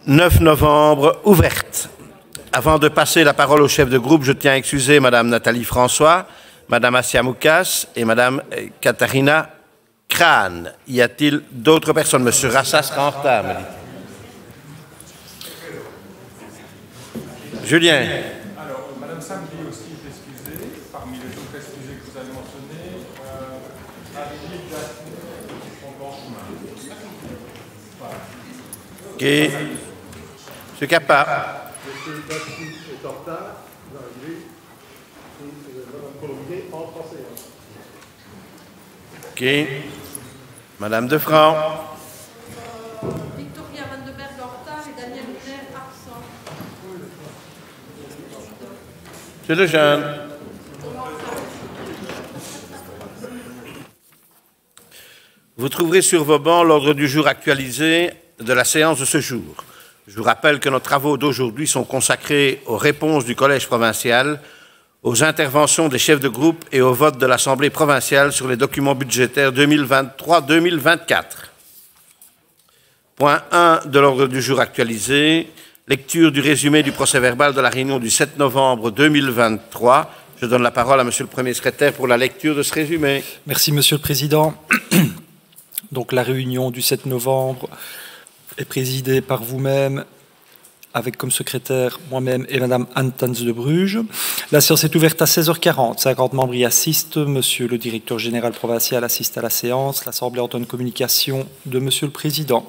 9 novembre ouverte. Avant de passer la parole au chef de groupe, je tiens à excuser Madame Nathalie François, Madame Assia Moukas et Madame Katharina Crane. Y a-t-il d'autres personnes? Monsieur Rassas sera en retard, me dit. Julien. Alors, Madame Sambi aussi est excusée, parmi les autres excusés que vous avez mentionnés. Avril Daphné sont en chemin. Voilà. Ok. Monsieur Capa. Monsieur Daphné est en retard, il va arriver. Et Madame Colombier entre en séance. Ok. Madame Defranc. Victoria Van de Berg en retard et Daniel Muller absent. Monsieur Lejeune. Vous trouverez sur vos bancs l'ordre du jour actualisé de la séance de ce jour. Je vous rappelle que nos travaux d'aujourd'hui sont consacrés aux réponses du Collège provincial, aux interventions des chefs de groupe et au vote de l'Assemblée provinciale sur les documents budgétaires 2023-2024. Point 1 de l'ordre du jour actualisé, lecture du résumé du procès-verbal de la réunion du 7 novembre 2023. Je donne la parole à Monsieur le Premier secrétaire pour la lecture de ce résumé. Merci Monsieur le Président. Donc la réunion du 7 novembre est présidée par vous-même, avec comme secrétaire moi-même et Madame Anne Tans de Bruges. La séance est ouverte à 16h40. 50 membres y assistent. Monsieur le directeur général provincial assiste à la séance. L'Assemblée entend une communication de Monsieur le Président.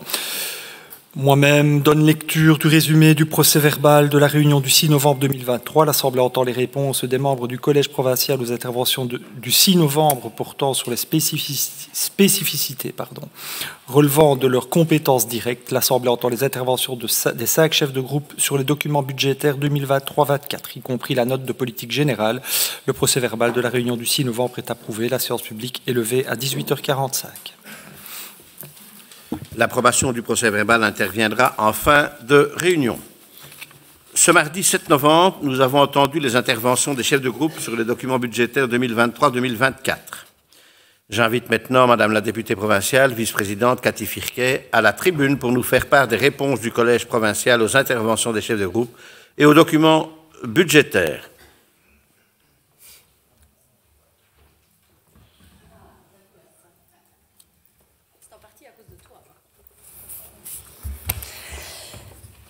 Moi-même donne lecture du résumé du procès-verbal de la réunion du 6 novembre 2023. L'Assemblée entend les réponses des membres du Collège provincial aux interventions du 6 novembre portant sur les spécificités relevant de leurs compétences directes. L'Assemblée entend les interventions des 5 chefs de groupe sur les documents budgétaires 2023-24, y compris la note de politique générale. Le procès-verbal de la réunion du 6 novembre est approuvé. La séance publique est levée à 18h45. L'approbation du procès-verbal interviendra en fin de réunion. Ce mardi 7 novembre, nous avons entendu les interventions des chefs de groupe sur les documents budgétaires 2023-2024. J'invite maintenant Madame la députée provinciale, vice-présidente Cathy Firquet, à la tribune pour nous faire part des réponses du Collège provincial aux interventions des chefs de groupe et aux documents budgétaires.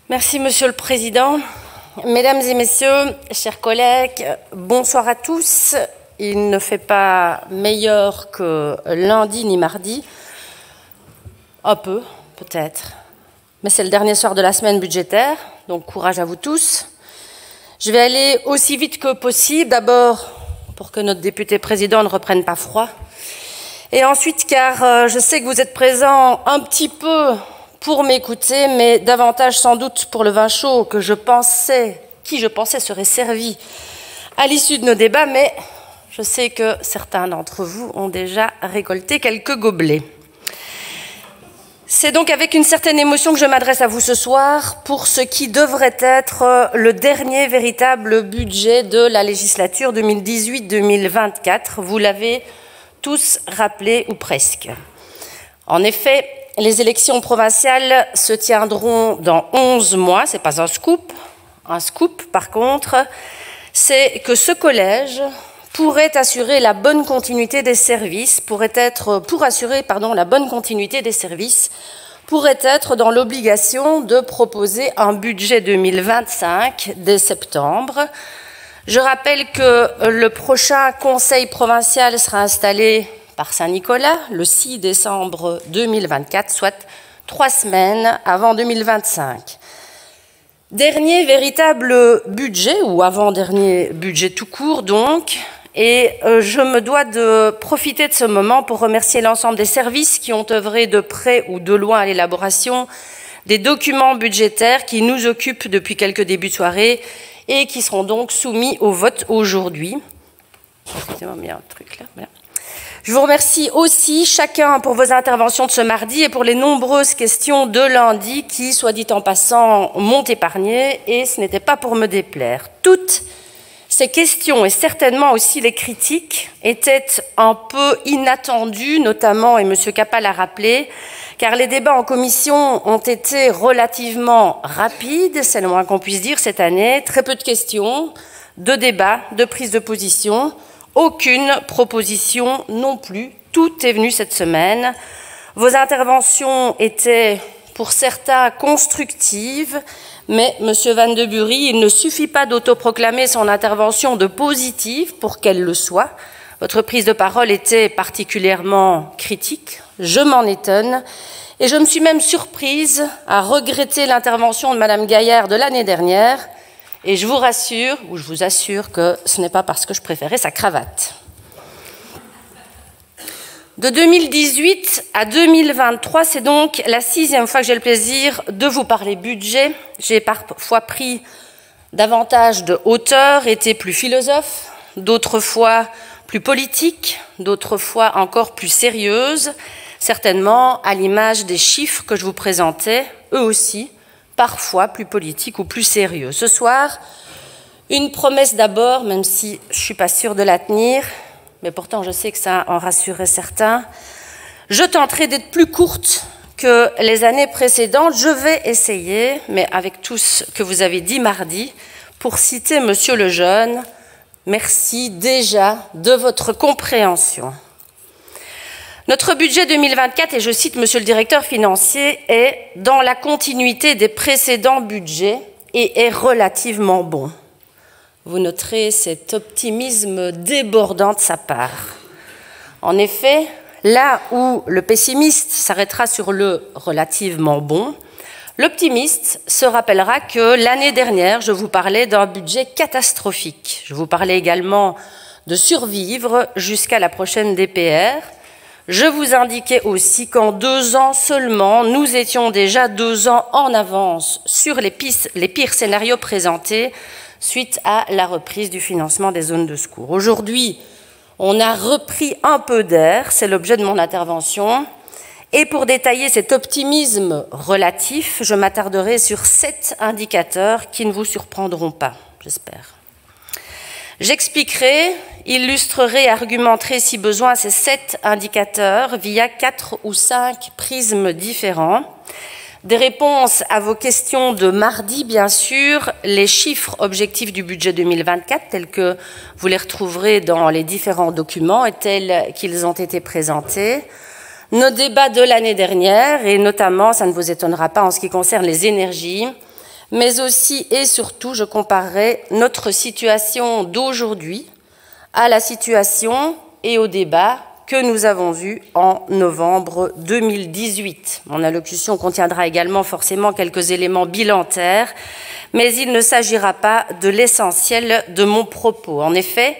Merci Monsieur le Président. Mesdames et Messieurs, chers collègues, bonsoir à tous. Il ne fait pas meilleur que lundi ni mardi. Un peu, peut-être. Mais c'est le dernier soir de la semaine budgétaire, donc courage à vous tous. Je vais aller aussi vite que possible, d'abord pour que notre député président ne reprenne pas froid. Et ensuite, car je sais que vous êtes présents un petit peu pour m'écouter, mais davantage sans doute pour le vin chaud qui je pensais serait servi à l'issue de nos débats, mais je sais que certains d'entre vous ont déjà récolté quelques gobelets. C'est donc avec une certaine émotion que je m'adresse à vous ce soir pour ce qui devrait être le dernier véritable budget de la législature 2018-2024. Vous l'avez tous rappelé, ou presque. En effet, les élections provinciales se tiendront dans 11 mois. Ce n'est pas un scoop. Un scoop, par contre, c'est que ce collège pourrait assurer la bonne continuité des services, pourrait être dans l'obligation de proposer un budget 2025 dès septembre. Je rappelle que le prochain conseil provincial sera installé par Saint-Nicolas le 6 décembre 2024, soit 3 semaines avant 2025. Dernier véritable budget, ou avant-dernier budget tout court donc, et je me dois de profiter de ce moment pour remercier l'ensemble des services qui ont œuvré de près ou de loin à l'élaboration des documents budgétaires qui nous occupent depuis quelques débuts de soirée et qui seront donc soumis au vote aujourd'hui. Excusez-moi, il y a un truc là. Voilà. Je vous remercie aussi chacun pour vos interventions de ce mardi et pour les nombreuses questions de lundi qui, soit dit en passant, m'ont épargné et ce n'était pas pour me déplaire. Toutes Ces questions et certainement aussi les critiques étaient un peu inattendues, notamment, et M. Capa l'a rappelé, car les débats en commission ont été relativement rapides, c'est le moins qu'on puisse dire cette année. Très peu de questions, de débats, de prises de position, aucune proposition non plus. Tout est venu cette semaine. Vos interventions étaient pour certains constructives, mais M. Van de Bury, il ne suffit pas d'autoproclamer son intervention de positive pour qu'elle le soit. Votre prise de parole était particulièrement critique, je m'en étonne, et je me suis même surprise à regretter l'intervention de Mme Gaillard de l'année dernière, et je vous rassure, ou je vous assure que ce n'est pas parce que je préférais sa cravate. De 2018 à 2023, c'est donc la 6e fois que j'ai le plaisir de vous parler budget. J'ai parfois pris davantage de hauteur, été plus philosophe, d'autres fois plus politique, d'autres fois encore plus sérieuse, certainement à l'image des chiffres que je vous présentais, eux aussi, parfois plus politiques ou plus sérieux. Ce soir, une promesse d'abord, même si je ne suis pas sûre de la tenir, mais pourtant je sais que ça en rassurait certains. Je tenterai d'être plus courte que les années précédentes. Je vais essayer, mais avec tout ce que vous avez dit mardi, pour citer Monsieur Lejeune, merci déjà de votre compréhension. Notre budget 2024, et je cite Monsieur le directeur financier, est dans la continuité des précédents budgets et est relativement bon. Vous noterez cet optimisme débordant de sa part. En effet, là où le pessimiste s'arrêtera sur le relativement bon, l'optimiste se rappellera que l'année dernière, je vous parlais d'un budget catastrophique. Je vous parlais également de survivre jusqu'à la prochaine DPR. Je vous indiquais aussi qu'en 2 ans seulement, nous étions déjà 2 ans en avance sur les pires scénarios présentés suite à la reprise du financement des zones de secours. Aujourd'hui, on a repris un peu d'air, c'est l'objet de mon intervention. Et pour détailler cet optimisme relatif, je m'attarderai sur 7 indicateurs qui ne vous surprendront pas, j'espère. J'expliquerai, illustrerai, argumenterai si besoin ces 7 indicateurs via 4 ou 5 prismes différents. Des réponses à vos questions de mardi, bien sûr, les chiffres objectifs du budget 2024, tels que vous les retrouverez dans les différents documents et tels qu'ils ont été présentés. Nos débats de l'année dernière, et notamment, ça ne vous étonnera pas en ce qui concerne les énergies, mais aussi et surtout, je comparerai notre situation d'aujourd'hui à la situation et au débat que nous avons eu en novembre 2018. Mon allocution contiendra également forcément quelques éléments bilantaires, mais il ne s'agira pas de l'essentiel de mon propos. En effet,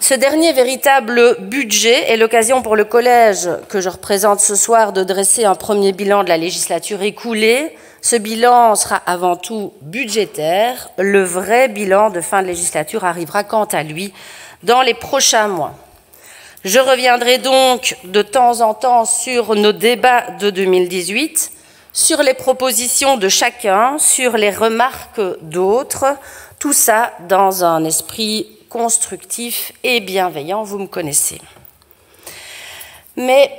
ce dernier véritable budget est l'occasion pour le collège que je représente ce soir de dresser un premier bilan de la législature écoulée. Ce bilan sera avant tout budgétaire. Le vrai bilan de fin de législature arrivera quant à lui dans les prochains mois. Je reviendrai donc de temps en temps sur nos débats de 2018, sur les propositions de chacun, sur les remarques d'autres, tout ça dans un esprit constructif et bienveillant, vous me connaissez. Mais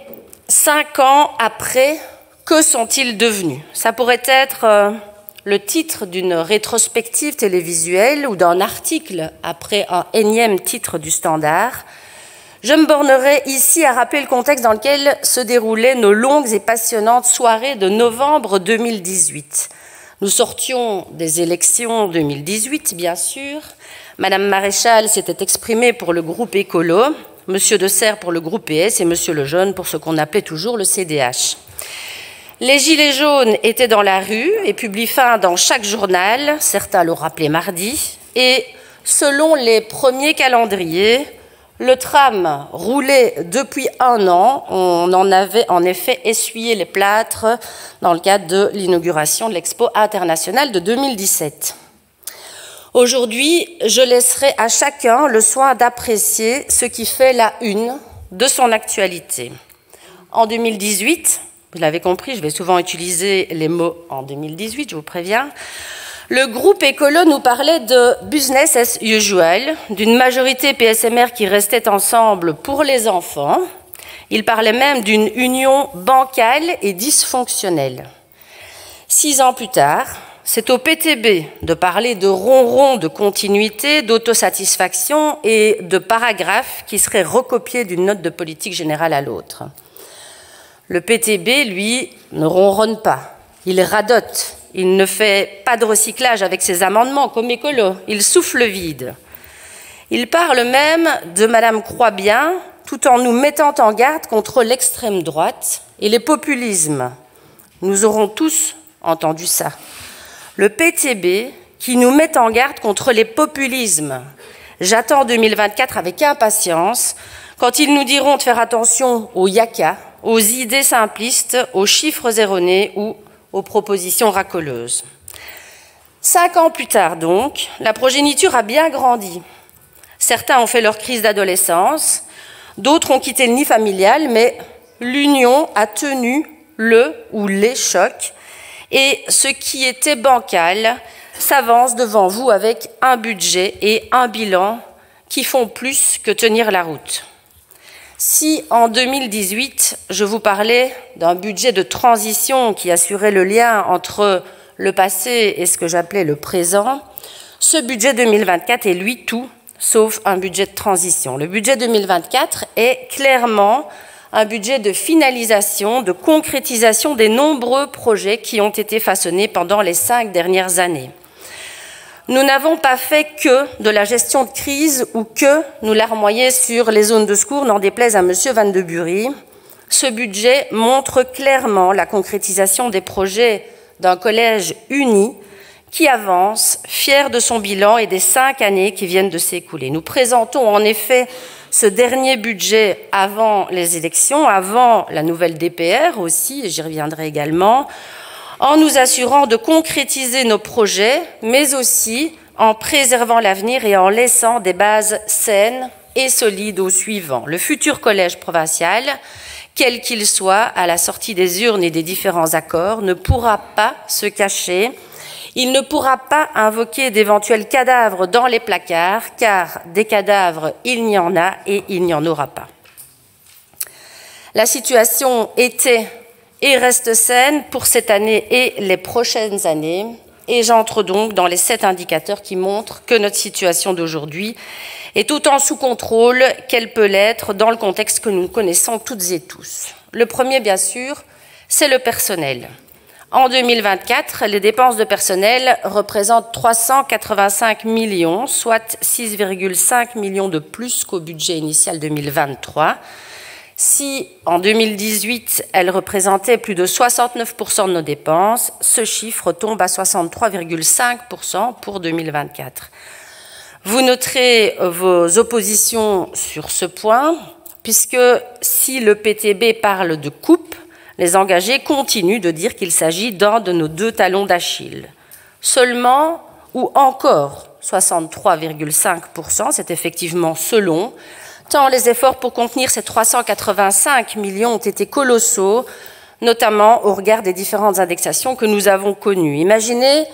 5 ans après, que sont-ils devenus? Ça pourrait être le titre d'une rétrospective télévisuelle ou d'un article après un énième titre du Standard. Je me bornerai ici à rappeler le contexte dans lequel se déroulaient nos longues et passionnantes soirées de novembre 2018. Nous sortions des élections 2018, bien sûr. Madame Maréchal s'était exprimée pour le groupe écolo, Monsieur De Serres pour le groupe PS et Monsieur Lejeune pour ce qu'on appelait toujours le CDH. Les gilets jaunes étaient dans la rue et publient fin dans chaque journal, certains l'ont rappelé mardi, et selon les premiers calendriers, le tram roulait depuis 1 an. On en avait en effet essuyé les plâtres dans le cadre de l'inauguration de l'Expo internationale de 2017. Aujourd'hui, je laisserai à chacun le soin d'apprécier ce qui fait la une de son actualité. En 2018, vous l'avez compris, je vais souvent utiliser les mots « en 2018 », je vous préviens, Le groupe écolo nous parlait de business as usual, d'une majorité PSMR qui restait ensemble pour les enfants. Il parlait même d'une union bancale et dysfonctionnelle. 6 ans plus tard, c'est au PTB de parler de ronron de continuité, d'autosatisfaction et de paragraphes qui seraient recopiés d'une note de politique générale à l'autre. Le PTB, lui, ne ronronne pas, il radote, il ne fait pas de recyclage avec ses amendements comme écolo, il souffle vide. Il parle même de Madame Croix-Bien, tout en nous mettant en garde contre l'extrême droite et les populismes. Nous aurons tous entendu ça. Le PTB qui nous met en garde contre les populismes. J'attends 2024 avec impatience, quand ils nous diront de faire attention aux yaka, aux idées simplistes, aux chiffres erronés ou aux propositions racoleuses. 5 ans plus tard donc, la progéniture a bien grandi. Certains ont fait leur crise d'adolescence, d'autres ont quitté le nid familial, mais l'union a tenu le ou les chocs, et ce qui était bancal s'avance devant vous avec un budget et un bilan qui font plus que tenir la route. Si en 2018, je vous parlais d'un budget de transition qui assurait le lien entre le passé et ce que j'appelais le présent, ce budget 2024 est lui tout sauf un budget de transition. Le budget 2024 est clairement un budget de finalisation, de concrétisation des nombreux projets qui ont été façonnés pendant les 5 dernières années. Nous n'avons pas fait que de la gestion de crise ou que nous larmoyer sur les zones de secours, n'en déplaise à M. Van de Bury. Ce budget montre clairement la concrétisation des projets d'un collège uni qui avance, fier de son bilan et des 5 années qui viennent de s'écouler. Nous présentons en effet ce dernier budget avant les élections, avant la nouvelle DPR aussi, et j'y reviendrai également, en nous assurant de concrétiser nos projets, mais aussi en préservant l'avenir et en laissant des bases saines et solides au suivant. Le futur collège provincial, quel qu'il soit, à la sortie des urnes et des différents accords, ne pourra pas se cacher. Il ne pourra pas invoquer d'éventuels cadavres dans les placards, car des cadavres, il n'y en a et il n'y en aura pas. La situation était et reste saine pour cette année et les prochaines années, et j'entre donc dans les 7 indicateurs qui montrent que notre situation d'aujourd'hui est autant sous contrôle qu'elle peut l'être dans le contexte que nous connaissons toutes et tous. Le premier, bien sûr, c'est le personnel. En 2024, les dépenses de personnel représentent 385 millions, soit 6,5 millions de plus qu'au budget initial 2023. Si, en 2018, elles représentaient plus de 69% de nos dépenses, ce chiffre tombe à 63,5% pour 2024. Vous noterez vos oppositions sur ce point, puisque si le PTB parle de coupe, les engagés continuent de dire qu'il s'agit d'un de nos 2 talons d'Achille. Seulement, ou encore 63,5%, c'est effectivement selon, tant les efforts pour contenir ces 385 millions ont été colossaux, notamment au regard des différentes indexations que nous avons connues. Imaginez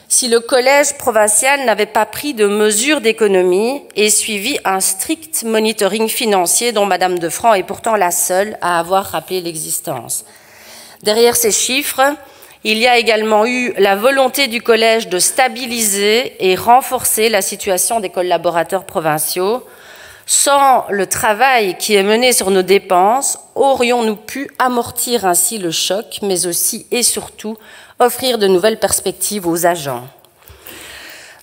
si le collège provincial n'avait pas pris de mesures d'économie et suivi un strict monitoring financier dont Madame Defrant est pourtant la seule à avoir rappelé l'existence. Derrière ces chiffres, il y a également eu la volonté du collège de stabiliser et renforcer la situation des collaborateurs provinciaux. Sans le travail qui est mené sur nos dépenses, aurions-nous pu amortir ainsi le choc, mais aussi et surtout offrir de nouvelles perspectives aux agents.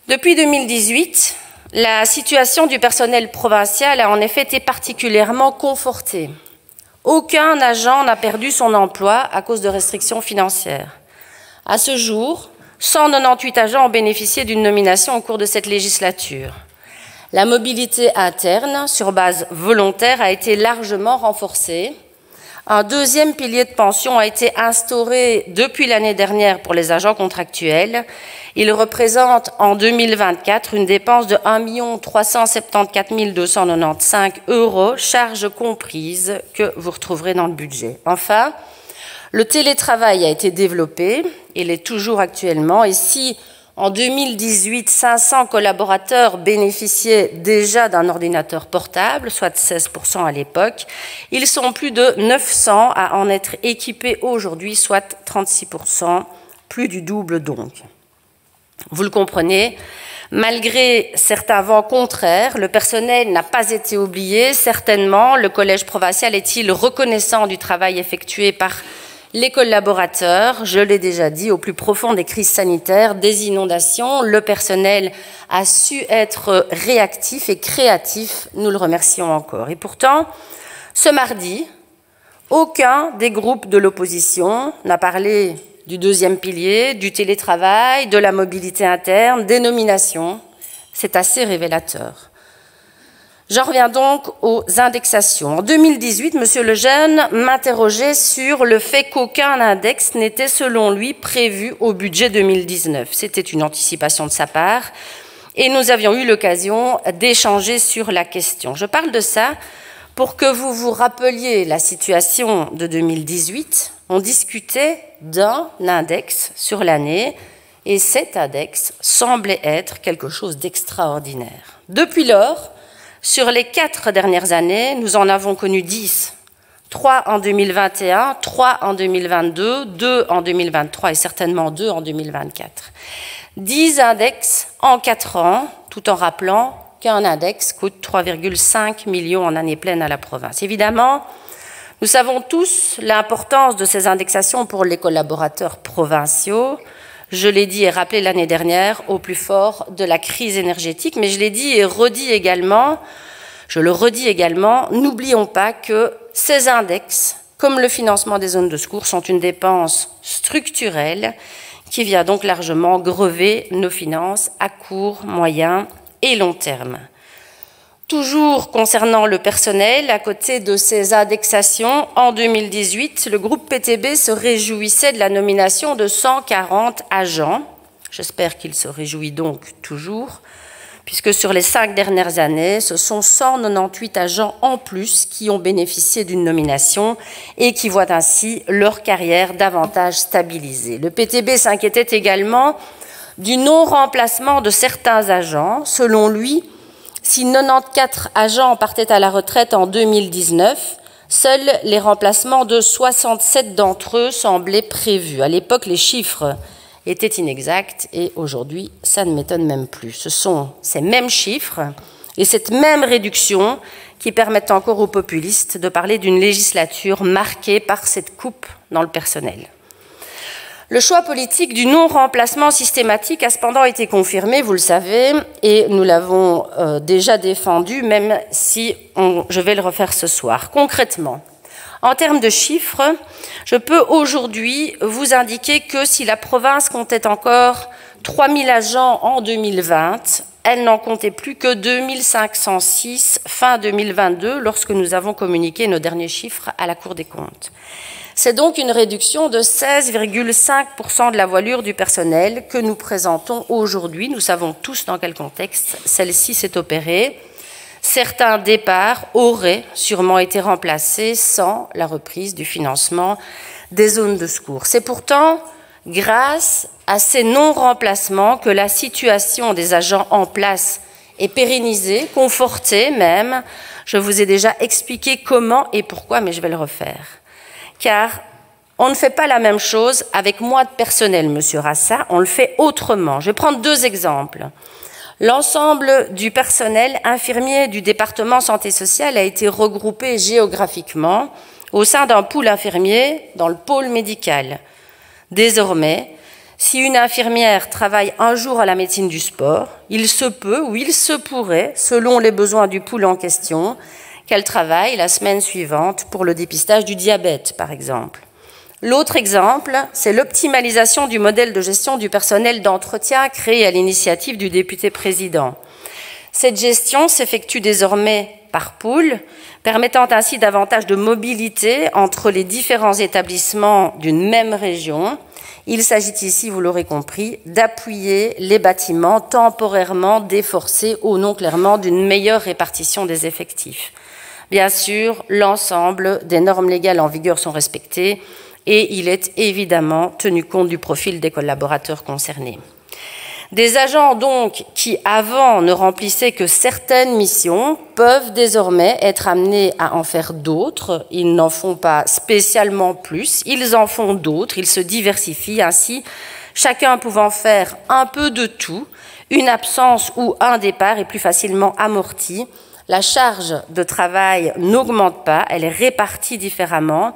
Depuis 2018, la situation du personnel provincial a en effet été particulièrement confortée. Aucun agent n'a perdu son emploi à cause de restrictions financières. À ce jour, 198 agents ont bénéficié d'une nomination au cours de cette législature. La mobilité interne, sur base volontaire, a été largement renforcée. Un 2e pilier de pension a été instauré depuis l'année dernière pour les agents contractuels. Il représente en 2024 une dépense de 1 374 295 €, charges comprises, que vous retrouverez dans le budget. Enfin, le télétravail a été développé, il est toujours actuellement, et si En 2018, 500 collaborateurs bénéficiaient déjà d'un ordinateur portable, soit 16% à l'époque. Ils sont plus de 900 à en être équipés aujourd'hui, soit 36%, plus du double donc. Vous le comprenez, malgré certains vents contraires, le personnel n'a pas été oublié. Certainement, le Collège provincial est-il reconnaissant du travail effectué par les collaborateurs, je l'ai déjà dit, au plus profond des crises sanitaires, des inondations, le personnel a su être réactif et créatif. Nous le remercions encore. Et pourtant, ce mardi, aucun des groupes de l'opposition n'a parlé du deuxième pilier, du télétravail, de la mobilité interne, des nominations. C'est assez révélateur. J'en reviens donc aux indexations. En 2018, M. Lejeune m'interrogeait sur le fait qu'aucun index n'était, selon lui, prévu au budget 2019. C'était une anticipation de sa part et nous avions eu l'occasion d'échanger sur la question. Je parle de ça pour que vous vous rappeliez la situation de 2018. On discutait d'un index sur l'année et cet index semblait être quelque chose d'extraordinaire. Depuis lors, sur les 4 dernières années, nous en avons connu 10. 3 en 2021, 3 en 2022, 2 en 2023 et certainement 2 en 2024. 10 index en 4 ans, tout en rappelant qu'un index coûte 3,5 millions en année pleine à la province. Évidemment, nous savons tous l'importance de ces indexations pour les collaborateurs provinciaux. Je l'ai dit et rappelé l'année dernière au plus fort de la crise énergétique, mais je l'ai dit et redit également, je le redis également, n'oublions pas que ces index, comme le financement des zones de secours, sont une dépense structurelle qui vient donc largement grever nos finances à court, moyen et long terme. Toujours concernant le personnel, à côté de ces indexations, en 2018, le groupe PTB se réjouissait de la nomination de 140 agents. J'espère qu'il se réjouit donc toujours, puisque sur les 5 dernières années, ce sont 198 agents en plus qui ont bénéficié d'une nomination et qui voient ainsi leur carrière davantage stabilisée. Le PTB s'inquiétait également du non-remplacement de certains agents. Selon lui, si 94 agents partaient à la retraite en 2019, seuls les remplacements de 67 d'entre eux semblaient prévus. À l'époque, les chiffres étaient inexacts et aujourd'hui, ça ne m'étonne même plus. Ce sont ces mêmes chiffres et cette même réduction qui permettent encore aux populistes de parler d'une législature marquée par cette coupe dans le personnel. Le choix politique du non-remplacement systématique a cependant été confirmé, vous le savez, et nous l'avons déjà défendu, même si je vais le refaire ce soir. Concrètement, en termes de chiffres, je peux aujourd'hui vous indiquer que si la province comptait encore 3000 agents en 2020, elle n'en comptait plus que 2506 fin 2022, lorsque nous avons communiqué nos derniers chiffres à la Cour des comptes. C'est donc une réduction de 16,5% de la voilure du personnel que nous présentons aujourd'hui. Nous savons tous dans quel contexte celle-ci s'est opérée. Certains départs auraient sûrement été remplacés sans la reprise du financement des zones de secours. C'est pourtant grâce à ces non-remplacements que la situation des agents en place est pérennisée, confortée même. Je vous ai déjà expliqué comment et pourquoi, mais je vais le refaire. Car on ne fait pas la même chose avec moins de personnel, Monsieur Rassa, on le fait autrement. Je vais prendre 2 exemples. L'ensemble du personnel infirmier du département santé sociale a été regroupé géographiquement au sein d'un pool infirmier dans le pôle médical. Désormais, si une infirmière travaille un jour à la médecine du sport, il se peut ou il se pourrait, selon les besoins du pool en question, qu'elle travaille la semaine suivante pour le dépistage du diabète, par exemple. L'autre exemple, c'est l'optimalisation du modèle de gestion du personnel d'entretien créé à l'initiative du député président. Cette gestion s'effectue désormais par pool, permettant ainsi davantage de mobilité entre les différents établissements d'une même région. Il s'agit ici, vous l'aurez compris, d'appuyer les bâtiments temporairement déforcés au nom clairement d'une meilleure répartition des effectifs. Bien sûr, l'ensemble des normes légales en vigueur sont respectées et il est évidemment tenu compte du profil des collaborateurs concernés. Des agents donc qui avant ne remplissaient que certaines missions peuvent désormais être amenés à en faire d'autres. Ils n'en font pas spécialement plus, ils en font d'autres, ils se diversifient ainsi, chacun pouvant faire un peu de tout. Une absence ou un départ est plus facilement amortie. La charge de travail n'augmente pas, elle est répartie différemment.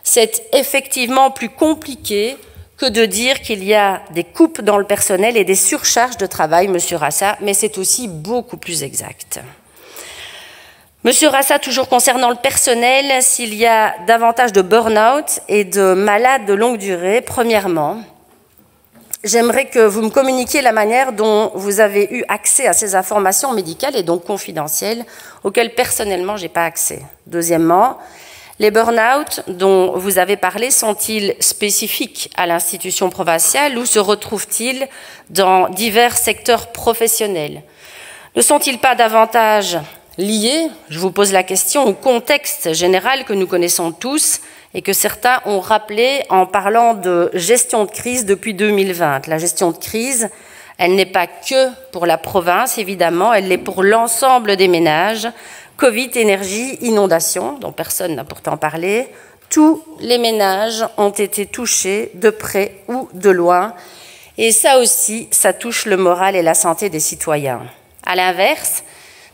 C'est effectivement plus compliqué que de dire qu'il y a des coupes dans le personnel et des surcharges de travail, Monsieur Rassa, mais c'est aussi beaucoup plus exact. Monsieur Rassa, toujours concernant le personnel, s'il y a davantage de burn-out et de malades de longue durée, premièrement, j'aimerais que vous me communiquiez la manière dont vous avez eu accès à ces informations médicales et donc confidentielles auxquelles personnellement je n'ai pas accès. Deuxièmement, les burn-out dont vous avez parlé sont-ils spécifiques à l'institution provinciale ou se retrouvent-ils dans divers secteurs professionnels? Ne sont-ils pas davantage liés, je vous pose la question, au contexte général que nous connaissons tous et que certains ont rappelé en parlant de gestion de crise depuis 2020? La gestion de crise, elle n'est pas que pour la province, évidemment, elle l'est pour l'ensemble des ménages. Covid, énergie, inondation, dont personne n'a pourtant parlé, tous les ménages ont été touchés de près ou de loin. Et ça aussi, ça touche le moral et la santé des citoyens. À l'inverse,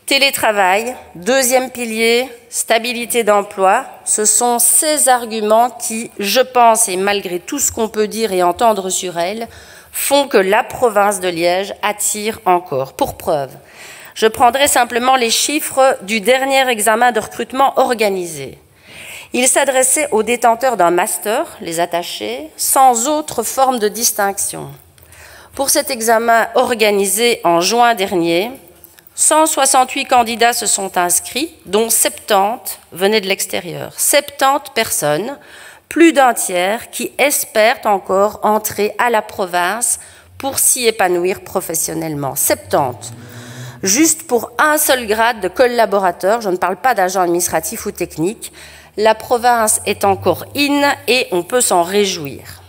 télétravail, deuxième pilier, stabilité d'emploi, ce sont ces arguments qui, je pense, et malgré tout ce qu'on peut dire et entendre sur elle, font que la province de Liège attire encore. Pour preuve, je prendrai simplement les chiffres du dernier examen de recrutement organisé. Il s'adressait aux détenteurs d'un master, les attachés, sans autre forme de distinction. Pour cet examen organisé en juin dernier, 168 candidats se sont inscrits, dont 70 venaient de l'extérieur. 70 personnes, plus d'un tiers, qui espèrent encore entrer à la province pour s'y épanouir professionnellement. 70. Juste pour un seul grade de collaborateur, je ne parle pas d'agent administratif ou technique, la province est encore in et on peut s'en réjouir.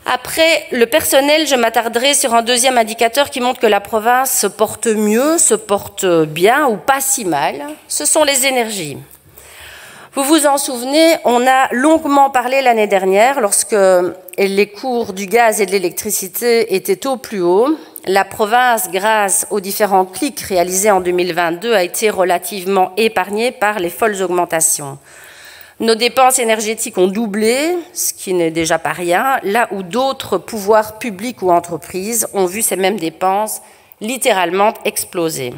Après le personnel, je m'attarderai sur un deuxième indicateur qui montre que la province se porte mieux, se porte bien ou pas si mal, ce sont les énergies. Vous vous en souvenez, on a longuement parlé l'année dernière, lorsque les cours du gaz et de l'électricité étaient au plus haut. La province, grâce aux différents clics réalisés en 2022, a été relativement épargnée par les folles augmentations. Nos dépenses énergétiques ont doublé, ce qui n'est déjà pas rien, là où d'autres pouvoirs publics ou entreprises ont vu ces mêmes dépenses littéralement exploser.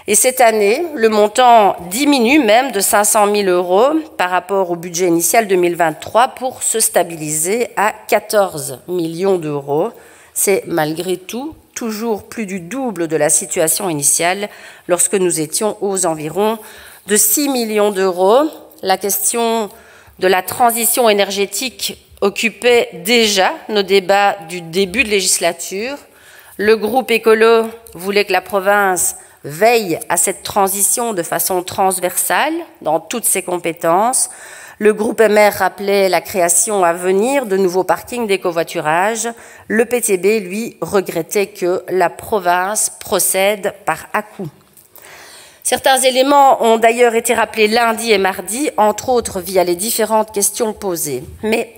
Et cette année, le montant diminue même de 500 000 € par rapport au budget initial 2023 pour se stabiliser à 14 millions d'euros. C'est malgré tout toujours plus du double de la situation initiale lorsque nous étions aux environs de 6 millions d'euros. La question de la transition énergétique occupait déjà nos débats du début de législature. Le groupe écolo voulait que la province veille à cette transition de façon transversale dans toutes ses compétences. Le groupe MR rappelait la création à venir de nouveaux parkings d'écovoiturage. Le PTB, lui, regrettait que la province procède par à-coups. Certains éléments ont d'ailleurs été rappelés lundi et mardi, entre autres via les différentes questions posées. Mais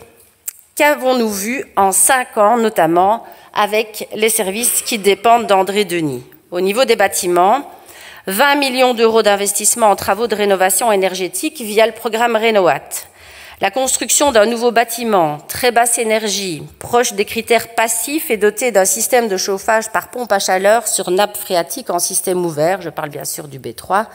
qu'avons-nous vu en 5 ans, notamment avec les services qui dépendent d'André Denis? Au niveau des bâtiments, 20 millions d'euros d'investissement en travaux de rénovation énergétique via le programme Rénoat. La construction d'un nouveau bâtiment, très basse énergie, proche des critères passifs et doté d'un système de chauffage par pompe à chaleur sur nappe phréatique en système ouvert, je parle bien sûr du B3,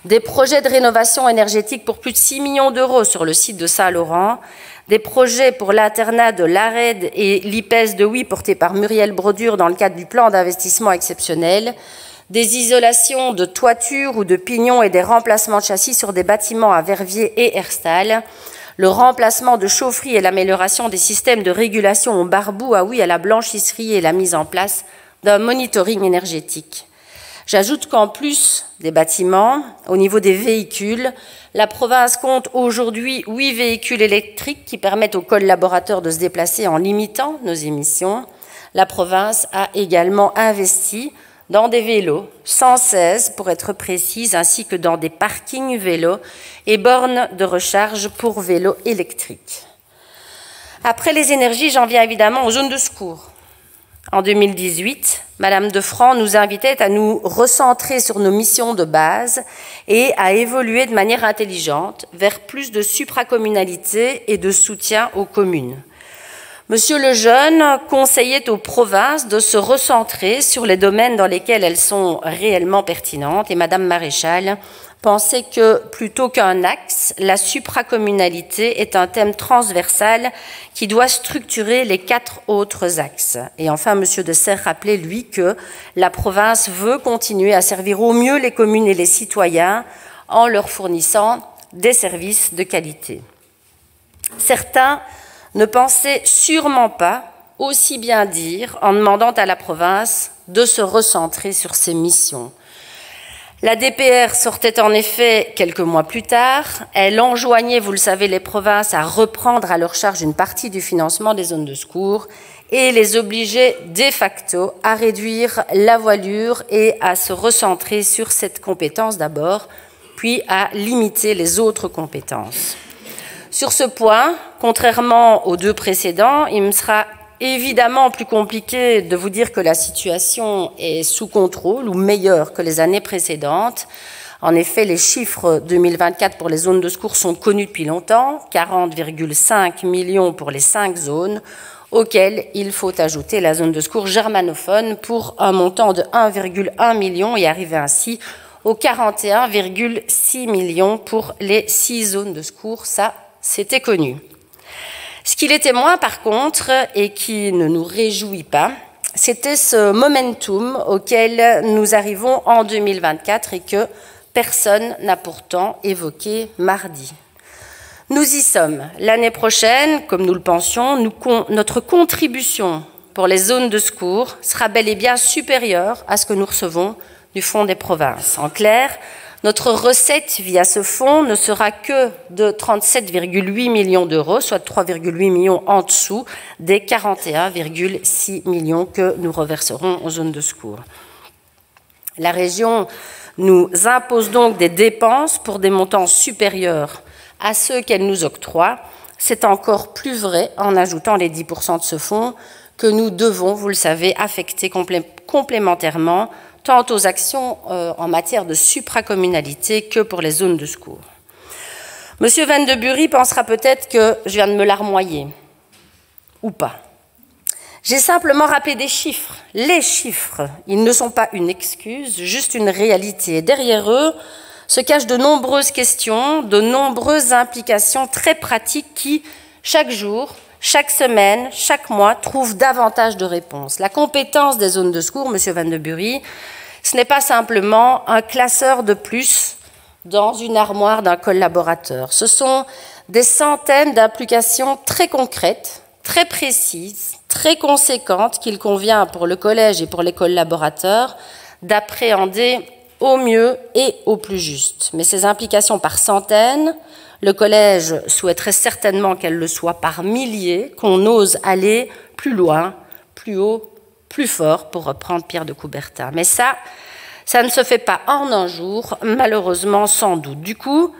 des projets de rénovation énergétique pour plus de 6 millions d'euros sur le site de Saint-Laurent, des projets pour l'internat de l'ARED et l'IPES de Oui portés par Muriel Brodure dans le cadre du plan d'investissement exceptionnel, des isolations de toitures ou de pignons et des remplacements de châssis sur des bâtiments à Verviers et Herstal, le remplacement de chaufferies et l'amélioration des systèmes de régulation au Barbou, à Oui, à la blanchisserie et la mise en place d'un monitoring énergétique. J'ajoute qu'en plus des bâtiments, au niveau des véhicules, la province compte aujourd'hui 8 véhicules électriques qui permettent aux collaborateurs de se déplacer en limitant nos émissions. la province a également investi dans des vélos, 116 pour être précise, ainsi que dans des parkings vélos et bornes de recharge pour vélos électriques. Après les énergies, j'en viens évidemment aux zones de secours. En 2018, Madame Defrant nous invitait à nous recentrer sur nos missions de base et à évoluer de manière intelligente vers plus de supracommunalité et de soutien aux communes. Monsieur Lejeune conseillait aux provinces de se recentrer sur les domaines dans lesquels elles sont réellement pertinentes et Madame Maréchal pensait que, plutôt qu'un axe, la supracommunalité est un thème transversal qui doit structurer les 4 autres axes. Et enfin, Monsieur de Serres rappelait, lui, que la province veut continuer à servir au mieux les communes et les citoyens en leur fournissant des services de qualité. Certains ne pensaient sûrement pas aussi bien dire en demandant à la province de se recentrer sur ses missions. La DPR sortait en effet quelques mois plus tard. Elle enjoignait, vous le savez, les provinces à reprendre à leur charge une partie du financement des zones de secours et les obligeait de facto à réduire la voilure et à se recentrer sur cette compétence d'abord, puis à limiter les autres compétences. Sur ce point, contrairement aux 2 précédents, il me sera évidemment plus compliqué de vous dire que la situation est sous contrôle ou meilleure que les années précédentes. En effet, les chiffres 2024 pour les zones de secours sont connus depuis longtemps, 40,5 millions pour les 5 zones, auxquelles il faut ajouter la zone de secours germanophone pour un montant de 1,1 million et arriver ainsi aux 41,6 millions pour les 6 zones de secours. Ça, c'était connu. Ce qu'il était moins, par contre, et qui ne nous réjouit pas, c'était ce momentum auquel nous arrivons en 2024 et que personne n'a pourtant évoqué mardi. Nous y sommes. L'année prochaine, comme nous le pensions, notre contribution pour les zones de secours sera bel et bien supérieure à ce que nous recevons du Fonds des provinces. En clair, notre recette via ce fonds ne sera que de 37,8 millions d'euros, soit 3,8 millions en dessous des 41,6 millions que nous reverserons aux zones de secours. La région nous impose donc des dépenses pour des montants supérieurs à ceux qu'elle nous octroie. C'est encore plus vrai en ajoutant les 10% de ce fonds que nous devons, vous le savez, affecter complémentairement tant aux actions en matière de supracommunalité que pour les zones de secours. Monsieur Van de Bury pensera peut-être que je viens de me larmoyer, ou pas. J'ai simplement rappelé des chiffres. Les chiffres, ils ne sont pas une excuse, juste une réalité. Et derrière eux se cachent de nombreuses questions, de nombreuses implications très pratiques qui, chaque jour, chaque semaine, chaque mois, trouvent davantage de réponses. La compétence des zones de secours, Monsieur Van de Bury, ce n'est pas simplement un classeur de plus dans une armoire d'un collaborateur. Ce sont des centaines d'implications très concrètes, très précises, très conséquentes qu'il convient pour le collège et pour les collaborateurs d'appréhender au mieux et au plus juste. Mais ces implications par centaines, le collège souhaiterait certainement qu'elles le soient par milliers, qu'on ose aller plus loin, plus haut, plus fort, pour reprendre Pierre de Coubertin. Mais ça ne se fait pas en un jour, malheureusement, sans doute. Du coup,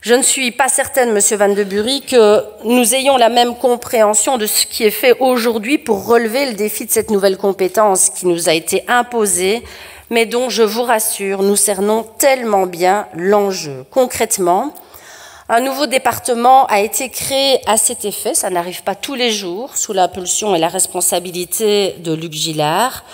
je ne suis pas certaine, Monsieur Van de Bury, que nous ayons la même compréhension de ce qui est fait aujourd'hui pour relever le défi de cette nouvelle compétence qui nous a été imposée, mais dont, je vous rassure, nous cernons tellement bien l'enjeu. Concrètement, un nouveau département a été créé à cet effet, ça n'arrive pas tous les jours, sous l'impulsion et la responsabilité de Luc Gillard.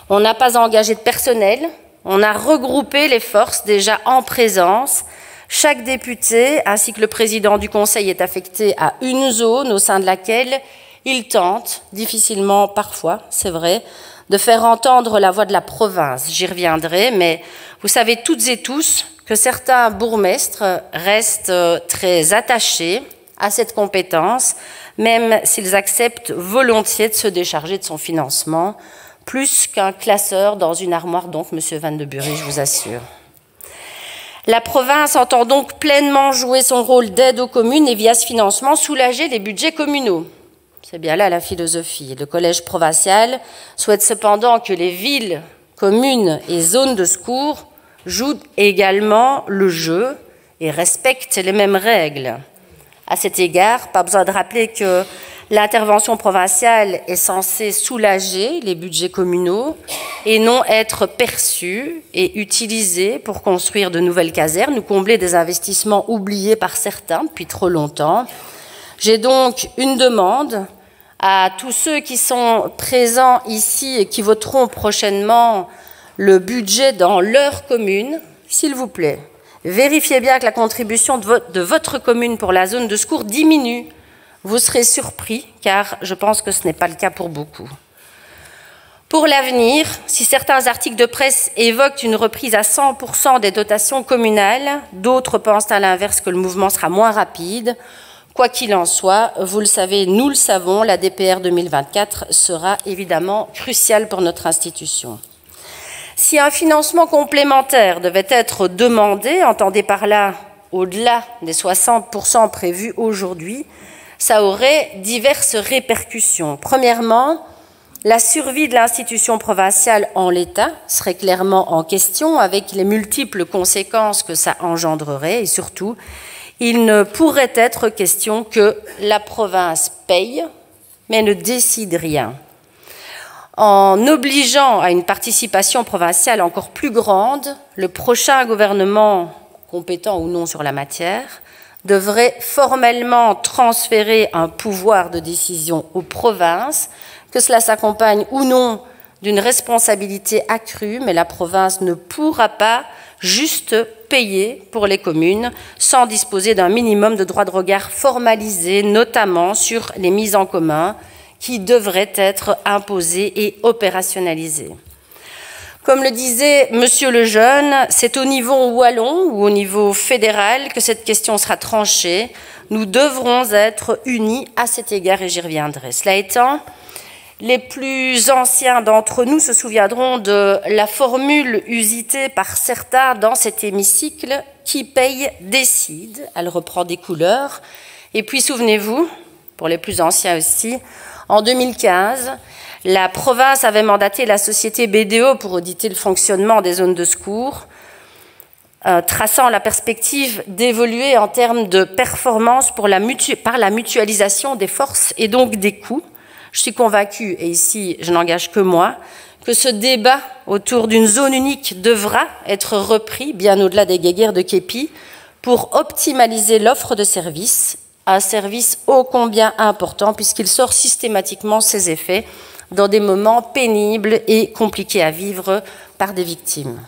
On n'a pas engagé de personnel, on a regroupé les forces déjà en présence. Chaque député, ainsi que le président du Conseil, est affecté à une zone au sein de laquelle il tente, difficilement parfois, c'est vrai, de faire entendre la voix de la province. J'y reviendrai, mais vous savez toutes et tous que certains bourgmestres restent très attachés à cette compétence, même s'ils acceptent volontiers de se décharger de son financement, plus qu'un classeur dans une armoire, donc, Monsieur Van de Bury, je vous assure. La province entend donc pleinement jouer son rôle d'aide aux communes et, via ce financement, soulager les budgets communaux. C'est bien là la philosophie. Le collège provincial souhaite cependant que les villes, communes et zones de secours jouent également le jeu et respectent les mêmes règles. À cet égard, pas besoin de rappeler que l'intervention provinciale est censée soulager les budgets communaux et non être perçue et utilisée pour construire de nouvelles casernes ou combler des investissements oubliés par certains depuis trop longtemps. J'ai donc une demande à tous ceux qui sont présents ici et qui voteront prochainement le budget dans leur commune, s'il vous plaît, vérifiez bien que la contribution de votre commune pour la zone de secours diminue. Vous serez surpris, car je pense que ce n'est pas le cas pour beaucoup. Pour l'avenir, si certains articles de presse évoquent une reprise à 100% des dotations communales, d'autres pensent à l'inverse que le mouvement sera moins rapide. Quoi qu'il en soit, vous le savez, nous le savons, la DPR 2024 sera évidemment cruciale pour notre institution. Si un financement complémentaire devait être demandé, entendez par là au-delà des 60% prévus aujourd'hui, ça aurait diverses répercussions. Premièrement, la survie de l'institution provinciale en l'état serait clairement en question avec les multiples conséquences que ça engendrerait et surtout, il ne pourrait être question que la province paye, mais ne décide rien. En obligeant à une participation provinciale encore plus grande, le prochain gouvernement, compétent ou non sur la matière, devrait formellement transférer un pouvoir de décision aux provinces, que cela s'accompagne ou non d'une responsabilité accrue, mais la province ne pourra pas juste payer pour les communes sans disposer d'un minimum de droits de regard formalisés, notamment sur les mises en commun qui devraient être imposées et opérationnalisées. Comme le disait Monsieur Lejeune, c'est au niveau wallon ou au niveau fédéral que cette question sera tranchée. Nous devrons être unis à cet égard et j'y reviendrai. Cela étant, les plus anciens d'entre nous se souviendront de la formule usitée par certains dans cet hémicycle « qui paye décide ». Elle reprend des couleurs. Et puis souvenez-vous, pour les plus anciens aussi, en 2015, la province avait mandaté la société BDO pour auditer le fonctionnement des zones de secours, traçant la perspective d'évoluer en termes de performance par la mutualisation des forces et donc des coûts. Je suis convaincue, et ici je n'engage que moi, que ce débat autour d'une zone unique devra être repris bien au-delà des guéguerres de képi pour optimaliser l'offre de services, un service ô combien important puisqu'il sort systématiquement ses effets dans des moments pénibles et compliqués à vivre par des victimes.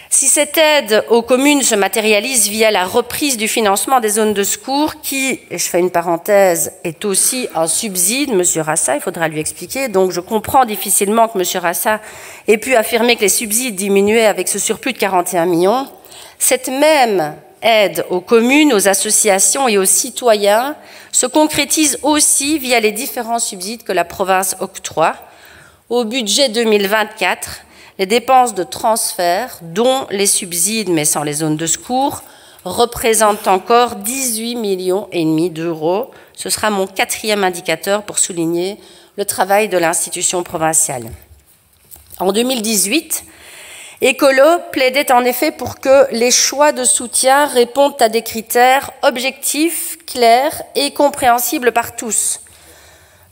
Si cette aide aux communes se matérialise via la reprise du financement des zones de secours, qui, et je fais une parenthèse, est aussi un subside, M. Rassa, il faudra lui expliquer, donc je comprends difficilement que M. Rassa ait pu affirmer que les subsides diminuaient avec ce surplus de 41 millions, cette même aide aux communes, aux associations et aux citoyens se concrétise aussi via les différents subsides que la province octroie. Au budget 2024, les dépenses de transfert, dont les subsides mais sans les zones de secours, représentent encore 18,5 millions d'euros. Ce sera mon 4e indicateur pour souligner le travail de l'institution provinciale. En 2018, Écolo plaidait en effet pour que les choix de soutien répondent à des critères objectifs, clairs et compréhensibles par tous.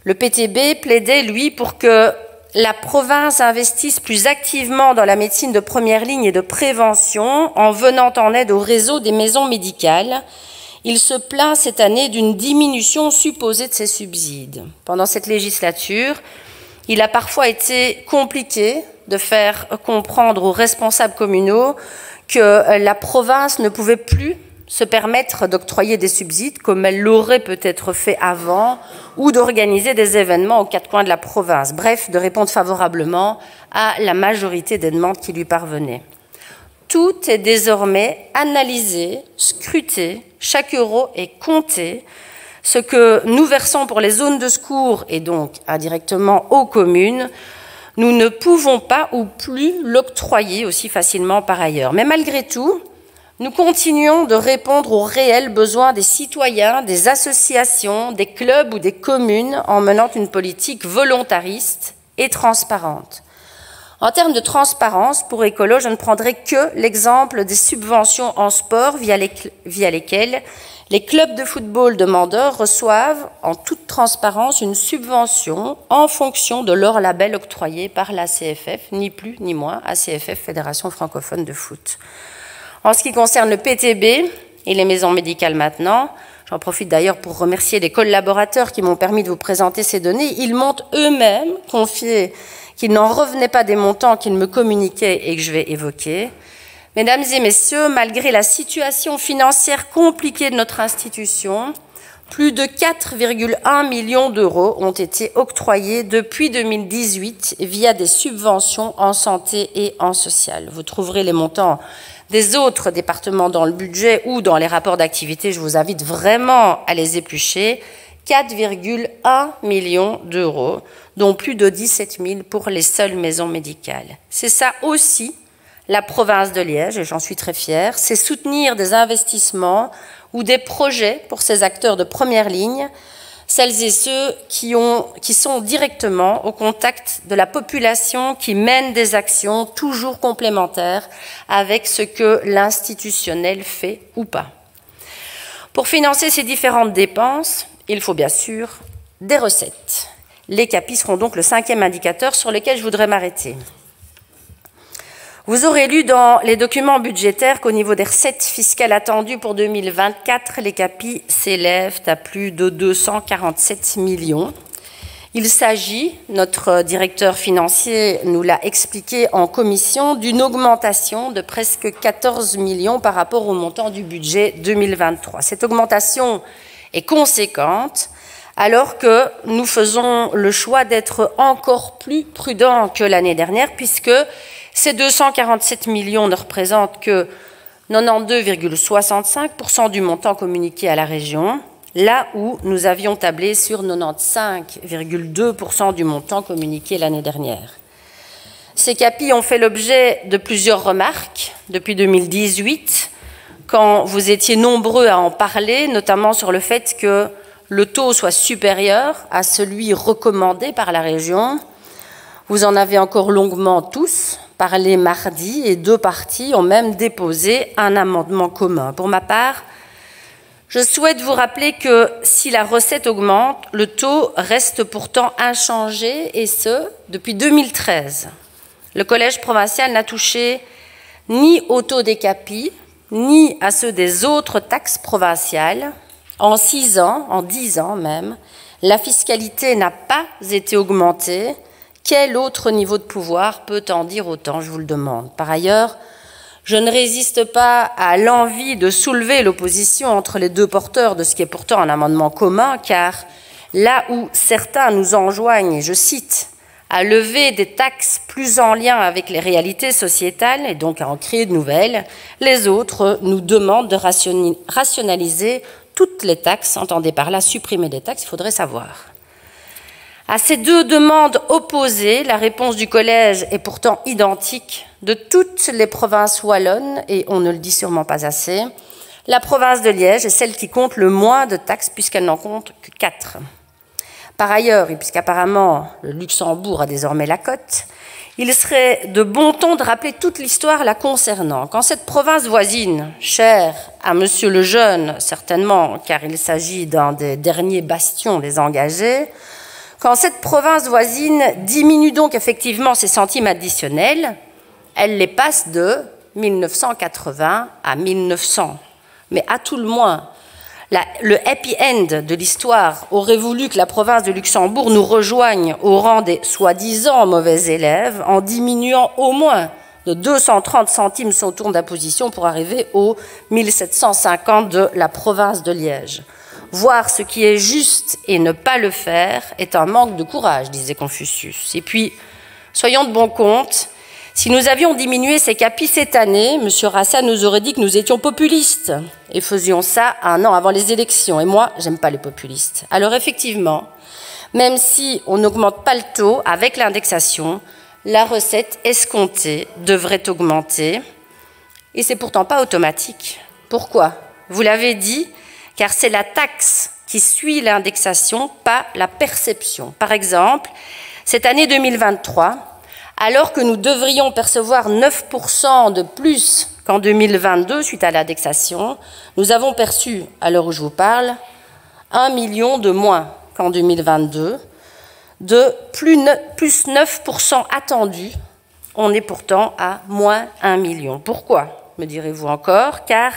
Le PTB plaidait, lui, pour que la province investisse plus activement dans la médecine de première ligne et de prévention en venant en aide au réseau des maisons médicales. Il se plaint cette année d'une diminution supposée de ces subsides. Pendant cette législature, il a parfois été compliqué de faire comprendre aux responsables communaux que la province ne pouvait plus se permettre d'octroyer des subsides comme elle l'aurait peut-être fait avant ou d'organiser des événements aux 4 coins de la province. Bref, de répondre favorablement à la majorité des demandes qui lui parvenaient. Tout est désormais analysé, scruté, chaque euro est compté. Ce que nous versons pour les zones de secours et donc indirectement aux communes, nous ne pouvons pas ou plus l'octroyer aussi facilement par ailleurs. Mais malgré tout, nous continuons de répondre aux réels besoins des citoyens, des associations, des clubs ou des communes en menant une politique volontariste et transparente. En termes de transparence, pour Écolo, je ne prendrai que l'exemple des subventions en sport via lesquelles les clubs de football demandeurs reçoivent en toute transparence une subvention en fonction de leur label octroyé par la CFF, ni plus ni moins, ACFF, Fédération francophone de foot. En ce qui concerne le PTB et les maisons médicales maintenant, j'en profite d'ailleurs pour remercier les collaborateurs qui m'ont permis de vous présenter ces données. Ils m'ont eux-mêmes confié qu'ils n'en revenaient pas des montants qu'ils me communiquaient et que je vais évoquer. Mesdames et messieurs, malgré la situation financière compliquée de notre institution, plus de 4,1 millions d'euros ont été octroyés depuis 2018 via des subventions en santé et en social. Vous trouverez les montants des autres départements dans le budget ou dans les rapports d'activité. Je vous invite vraiment à les éplucher. 4,1 millions d'euros, dont plus de 17 000 pour les seules maisons médicales. C'est ça aussi la province de Liège, et j'en suis très fière, c'est soutenir des investissements ou des projets pour ces acteurs de première ligne, celles et ceux qui sont directement au contact de la population, qui mènent des actions toujours complémentaires avec ce que l'institutionnel fait ou pas. Pour financer ces différentes dépenses, il faut bien sûr des recettes. Les CAPI seront donc le 5e indicateur sur lequel je voudrais m'arrêter. Vous aurez lu dans les documents budgétaires qu'au niveau des recettes fiscales attendues pour 2024, les CAPI s'élèvent à plus de 247 millions. Il s'agit, notre directeur financier nous l'a expliqué en commission, d'une augmentation de presque 14 millions par rapport au montant du budget 2023. Cette augmentation est conséquente, alors que nous faisons le choix d'être encore plus prudents que l'année dernière, puisque ces 247 millions ne représentent que 92,65% du montant communiqué à la région, là où nous avions tablé sur 95,2% du montant communiqué l'année dernière. Ces CAPI ont fait l'objet de plusieurs remarques depuis 2018, quand vous étiez nombreux à en parler, notamment sur le fait que le taux soit supérieur à celui recommandé par la région. Vous en avez encore longuement tous parlé mardi et 2 parties ont même déposé un amendement commun. Pour ma part, je souhaite vous rappeler que si la recette augmente, le taux reste pourtant inchangé et ce, depuis 2013. Le Collège provincial n'a touché ni au taux des CAPI, ni à ceux des autres taxes provinciales. En 6 ans, en 10 ans même, la fiscalité n'a pas été augmentée. Quel autre niveau de pouvoir peut en dire autant, je vous le demande. Par ailleurs, je ne résiste pas à l'envie de soulever l'opposition entre les deux porteurs de ce qui est pourtant un amendement commun, car là où certains nous enjoignent, et je cite, à lever des taxes plus en lien avec les réalités sociétales et donc à en créer de nouvelles, les autres nous demandent de rationaliser toutes les taxes, entendez par là supprimer des taxes, il faudrait savoir. À ces deux demandes opposées, la réponse du Collège est pourtant identique de toutes les provinces wallonnes, et on ne le dit sûrement pas assez. La province de Liège est celle qui compte le moins de taxes, puisqu'elle n'en compte que 4. Par ailleurs, et puisqu'apparemment le Luxembourg a désormais la cote, il serait de bon ton de rappeler toute l'histoire la concernant. Quand cette province voisine, chère à Monsieur le Jeune, certainement, car il s'agit d'un des derniers bastions des engagés, quand cette province voisine diminue donc effectivement ses centimes additionnels, elle les passe de 1980 à 1900. Mais à tout le moins, le happy end de l'histoire aurait voulu que la province de Luxembourg nous rejoigne au rang des soi-disant mauvais élèves en diminuant au moins de 230 centimes son tour d'imposition pour arriver aux 1750 de la province de Liège. Voir ce qui est juste et ne pas le faire est un manque de courage, disait Confucius. Et puis, soyons de bon compte, si nous avions diminué ces CAPI cette année, M. Rassa nous aurait dit que nous étions populistes et faisions ça 1 an avant les élections. Et moi, j'aime pas les populistes. Alors effectivement, même si on n'augmente pas le taux avec l'indexation, la recette escomptée devrait augmenter. Et c'est pourtant pas automatique. Pourquoi? Vous l'avez dit, car c'est la taxe qui suit l'indexation, pas la perception. Par exemple, cette année 2023, alors que nous devrions percevoir 9% de plus qu'en 2022 suite à l'indexation, nous avons perçu, à l'heure où je vous parle, 1 million de moins qu'en 2022, de plus 9% attendu. On est pourtant à moins 1 million. Pourquoi, me direz-vous encore? Car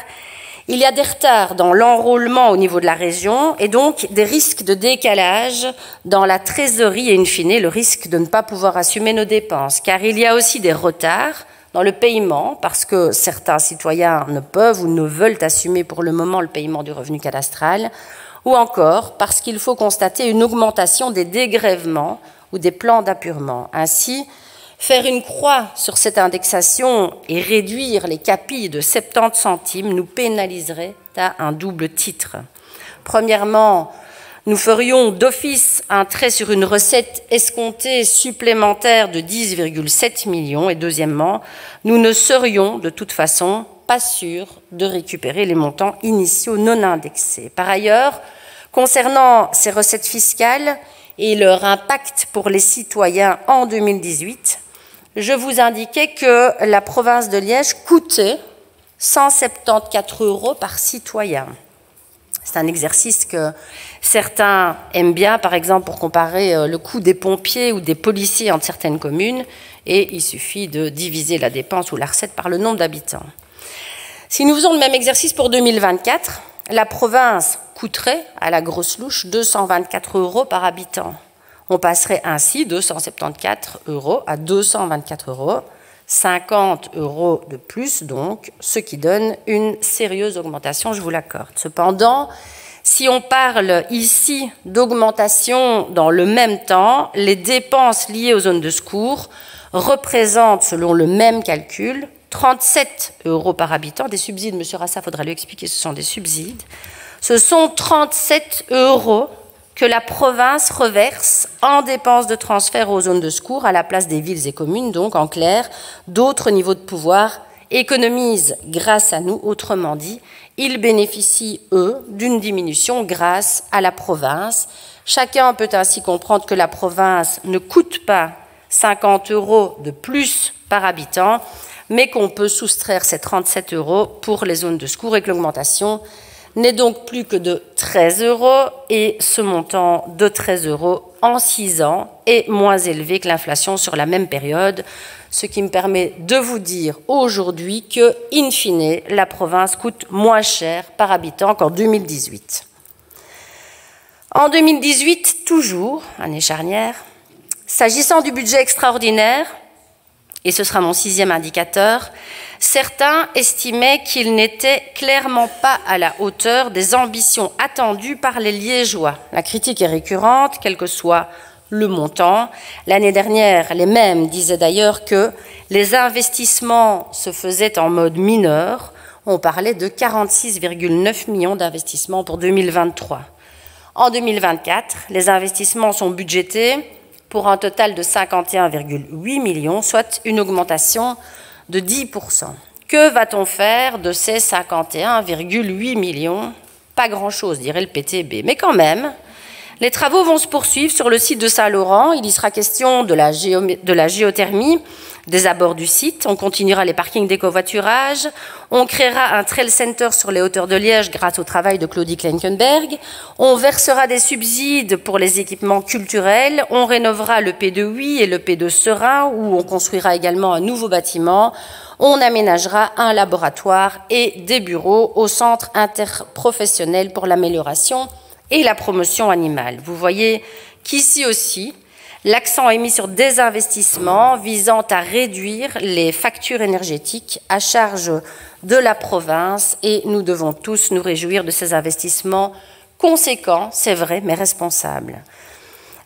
il y a des retards dans l'enrôlement au niveau de la région et donc des risques de décalage dans la trésorerie et in fine le risque de ne pas pouvoir assumer nos dépenses. Car il y a aussi des retards dans le paiement parce que certains citoyens ne peuvent ou ne veulent assumer pour le moment le paiement du revenu cadastral ou encore parce qu'il faut constater une augmentation des dégrèvements ou des plans d'appurement. Ainsi, faire une croix sur cette indexation et réduire les capilles de 70 centimes nous pénaliserait à un double titre. Premièrement, nous ferions d'office un trait sur une recette escomptée supplémentaire de 10,7 millions et deuxièmement, nous ne serions de toute façon pas sûrs de récupérer les montants initiaux non indexés. Par ailleurs, concernant ces recettes fiscales et leur impact pour les citoyens en 2018, je vous indiquais que la province de Liège coûtait 174 € par citoyen. C'est un exercice que certains aiment bien, par exemple, pour comparer le coût des pompiers ou des policiers entre certaines communes, et il suffit de diviser la dépense ou la recette par le nombre d'habitants. Si nous faisons le même exercice pour 2024, la province coûterait à la grosse louche 224 € par habitant. On passerait ainsi de 174 € à 224 €, 50 € de plus donc, ce qui donne une sérieuse augmentation, je vous l'accorde. Cependant, si on parle ici d'augmentation dans le même temps, les dépenses liées aux zones de secours représentent, selon le même calcul, 37 € par habitant. Des subsides, M. Rassa, il faudra lui expliquer, ce sont des subsides. Ce sont 37 € que la province reverse en dépenses de transfert aux zones de secours à la place des villes et communes. Donc, en clair, d'autres niveaux de pouvoir économisent grâce à nous. Autrement dit, ils bénéficient, eux, d'une diminution grâce à la province. Chacun peut ainsi comprendre que la province ne coûte pas 50 € de plus par habitant, mais qu'on peut soustraire ces 37 € pour les zones de secours et que l'augmentation n'est donc plus que de 13 € et ce montant de 13 € en 6 ans est moins élevé que l'inflation sur la même période, ce qui me permet de vous dire aujourd'hui que, in fine, la province coûte moins cher par habitant qu'en 2018. En 2018, toujours, année charnière, s'agissant du budget extraordinaire, et ce sera mon 6e indicateur, certains estimaient qu'il n'était clairement pas à la hauteur des ambitions attendues par les Liégeois. La critique est récurrente, quel que soit le montant. L'année dernière, les mêmes disaient d'ailleurs que les investissements se faisaient en mode mineur. On parlait de 46,9 millions d'investissements pour 2023. En 2024, les investissements sont budgétés pour un total de 51,8 millions, soit une augmentation de 10%. Que va-t-on faire de ces 51,8 millions? Pas grand-chose, dirait le PTB. Mais quand même, les travaux vont se poursuivre sur le site de Saint-Laurent. Il y sera question de la géothermie des abords du site. On continuera les parkings d'écovoiturage. On créera un trail center sur les hauteurs de Liège grâce au travail de Claudie Klenkenberg. On versera des subsides pour les équipements culturels. On rénovera le P de Huy et le P de Serein, où on construira également un nouveau bâtiment. On aménagera un laboratoire et des bureaux au centre interprofessionnel pour l'amélioration et la promotion animale. Vous voyez qu'ici aussi, l'accent est mis sur des investissements visant à réduire les factures énergétiques à charge de la province et nous devons tous nous réjouir de ces investissements conséquents, c'est vrai, mais responsables.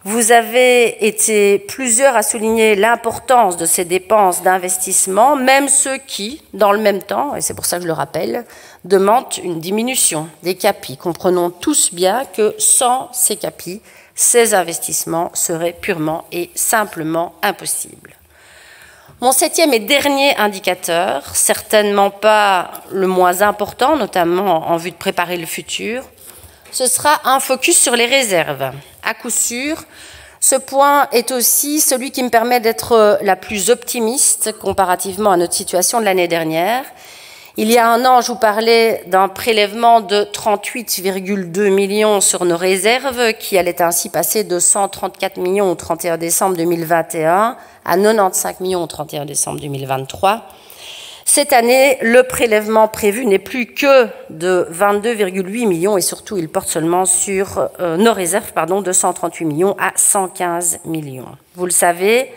Vous avez été plusieurs à souligner l'importance de ces dépenses d'investissement, même ceux qui, dans le même temps, et c'est pour ça que je le rappelle, demandent une diminution des capis. Comprenons tous bien que sans ces capis, ces investissements seraient purement et simplement impossibles. Mon septième et dernier indicateur, certainement pas le moins important, notamment en vue de préparer le futur, ce sera un focus sur les réserves. À coup sûr, ce point est aussi celui qui me permet d'être la plus optimiste comparativement à notre situation de l'année dernière. Il y a un an, je vous parlais d'un prélèvement de 38,2 millions sur nos réserves, qui allait ainsi passer de 134 millions au 31 décembre 2021 à 95 millions au 31 décembre 2023. Cette année, le prélèvement prévu n'est plus que de 22,8 millions et surtout, il porte seulement sur nos réserves, de 138 millions à 115 millions. Vous le savez,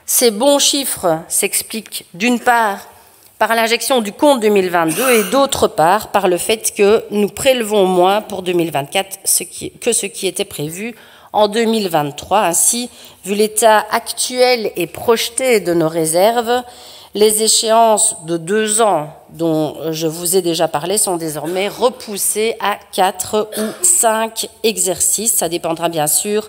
ces bons chiffres s'expliquent d'une part par l'injection du compte 2022 et d'autre part par le fait que nous prélevons moins pour 2024 que ce qui était prévu en 2023. Ainsi, vu l'état actuel et projeté de nos réserves, les échéances de 2 ans dont je vous ai déjà parlé sont désormais repoussées à 4 ou 5 exercices. Ça dépendra bien sûr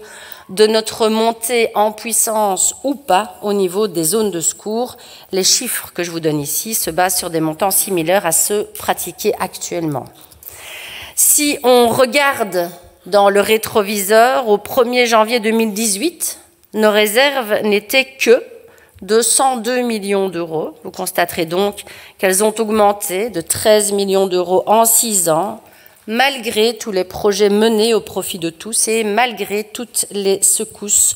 de notre montée en puissance ou pas au niveau des zones de secours. Les chiffres que je vous donne ici se basent sur des montants similaires à ceux pratiqués actuellement. Si on regarde dans le rétroviseur, au 1er janvier 2018, nos réserves n'étaient que de 102 millions d'euros. Vous constaterez donc qu'elles ont augmenté de 13 millions d'euros en 6 ans, malgré tous les projets menés au profit de tous et malgré toutes les secousses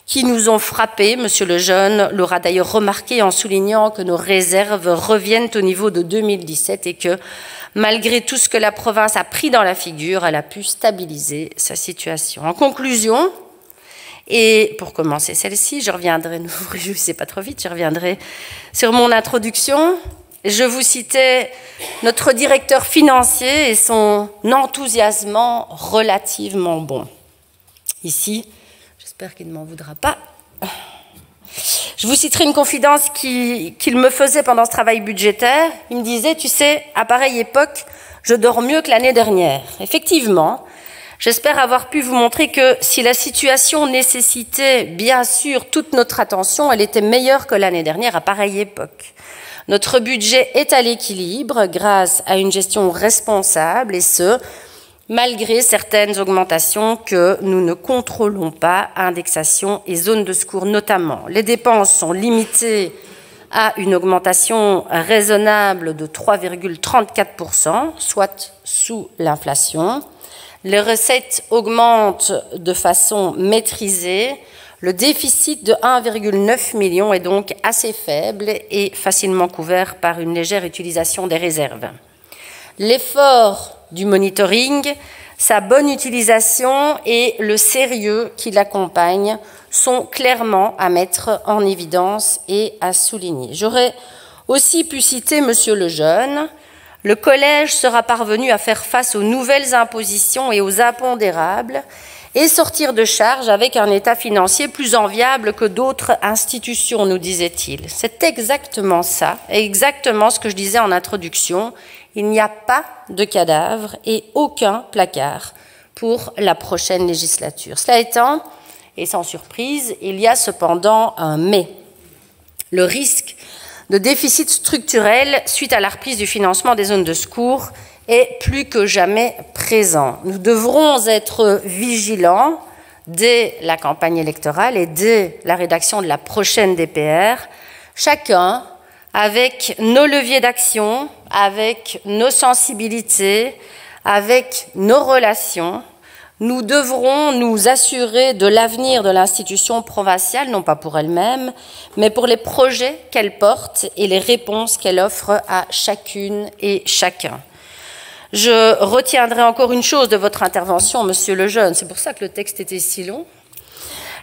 qui nous ont frappés. Monsieur Lejeune l'aura d'ailleurs remarqué en soulignant que nos réserves reviennent au niveau de 2017 et que, malgré tout ce que la province a pris dans la figure, elle a pu stabiliser sa situation. En conclusion, et pour commencer celle-ci, je reviendrai, ne vous réjouissez pas trop vite, je reviendrai sur mon introduction. Je vous citais notre directeur financier et son enthousiasme relativement bon. Ici, j'espère qu'il ne m'en voudra pas. Je vous citerai une confidence qu'il me faisait pendant ce travail budgétaire. Il me disait, tu sais, à pareille époque, je dors mieux que l'année dernière. Effectivement, j'espère avoir pu vous montrer que si la situation nécessitait bien sûr toute notre attention, elle était meilleure que l'année dernière à pareille époque. Notre budget est à l'équilibre grâce à une gestion responsable et ce, malgré certaines augmentations que nous ne contrôlons pas, indexation et zones de secours notamment. Les dépenses sont limitées à une augmentation raisonnable de 3,34%, soit sous l'inflation. Les recettes augmentent de façon maîtrisée. Le déficit de 1,9 million est donc assez faible et facilement couvert par une légère utilisation des réserves. L'effort du monitoring, sa bonne utilisation et le sérieux qui l'accompagne sont clairement à mettre en évidence et à souligner. J'aurais aussi pu citer Monsieur Lejeune. Le collège sera parvenu à faire face aux nouvelles impositions et aux impondérables et sortir de charge avec un état financier plus enviable que d'autres institutions, nous disait-il. C'est exactement ça, exactement ce que je disais en introduction. Il n'y a pas de cadavre et aucun placard pour la prochaine législature. Cela étant, et sans surprise, il y a cependant un mais. Le risque de déficit structurel suite à la reprise du financement des zones de secours est plus que jamais présent. Nous devrons être vigilants dès la campagne électorale et dès la rédaction de la prochaine DPR, chacun avec nos leviers d'action, avec nos sensibilités, avec nos relations. Nous devrons nous assurer de l'avenir de l'institution provinciale, non pas pour elle-même, mais pour les projets qu'elle porte et les réponses qu'elle offre à chacune et chacun. Je retiendrai encore une chose de votre intervention, Monsieur Lejeune, c'est pour ça que le texte était si long.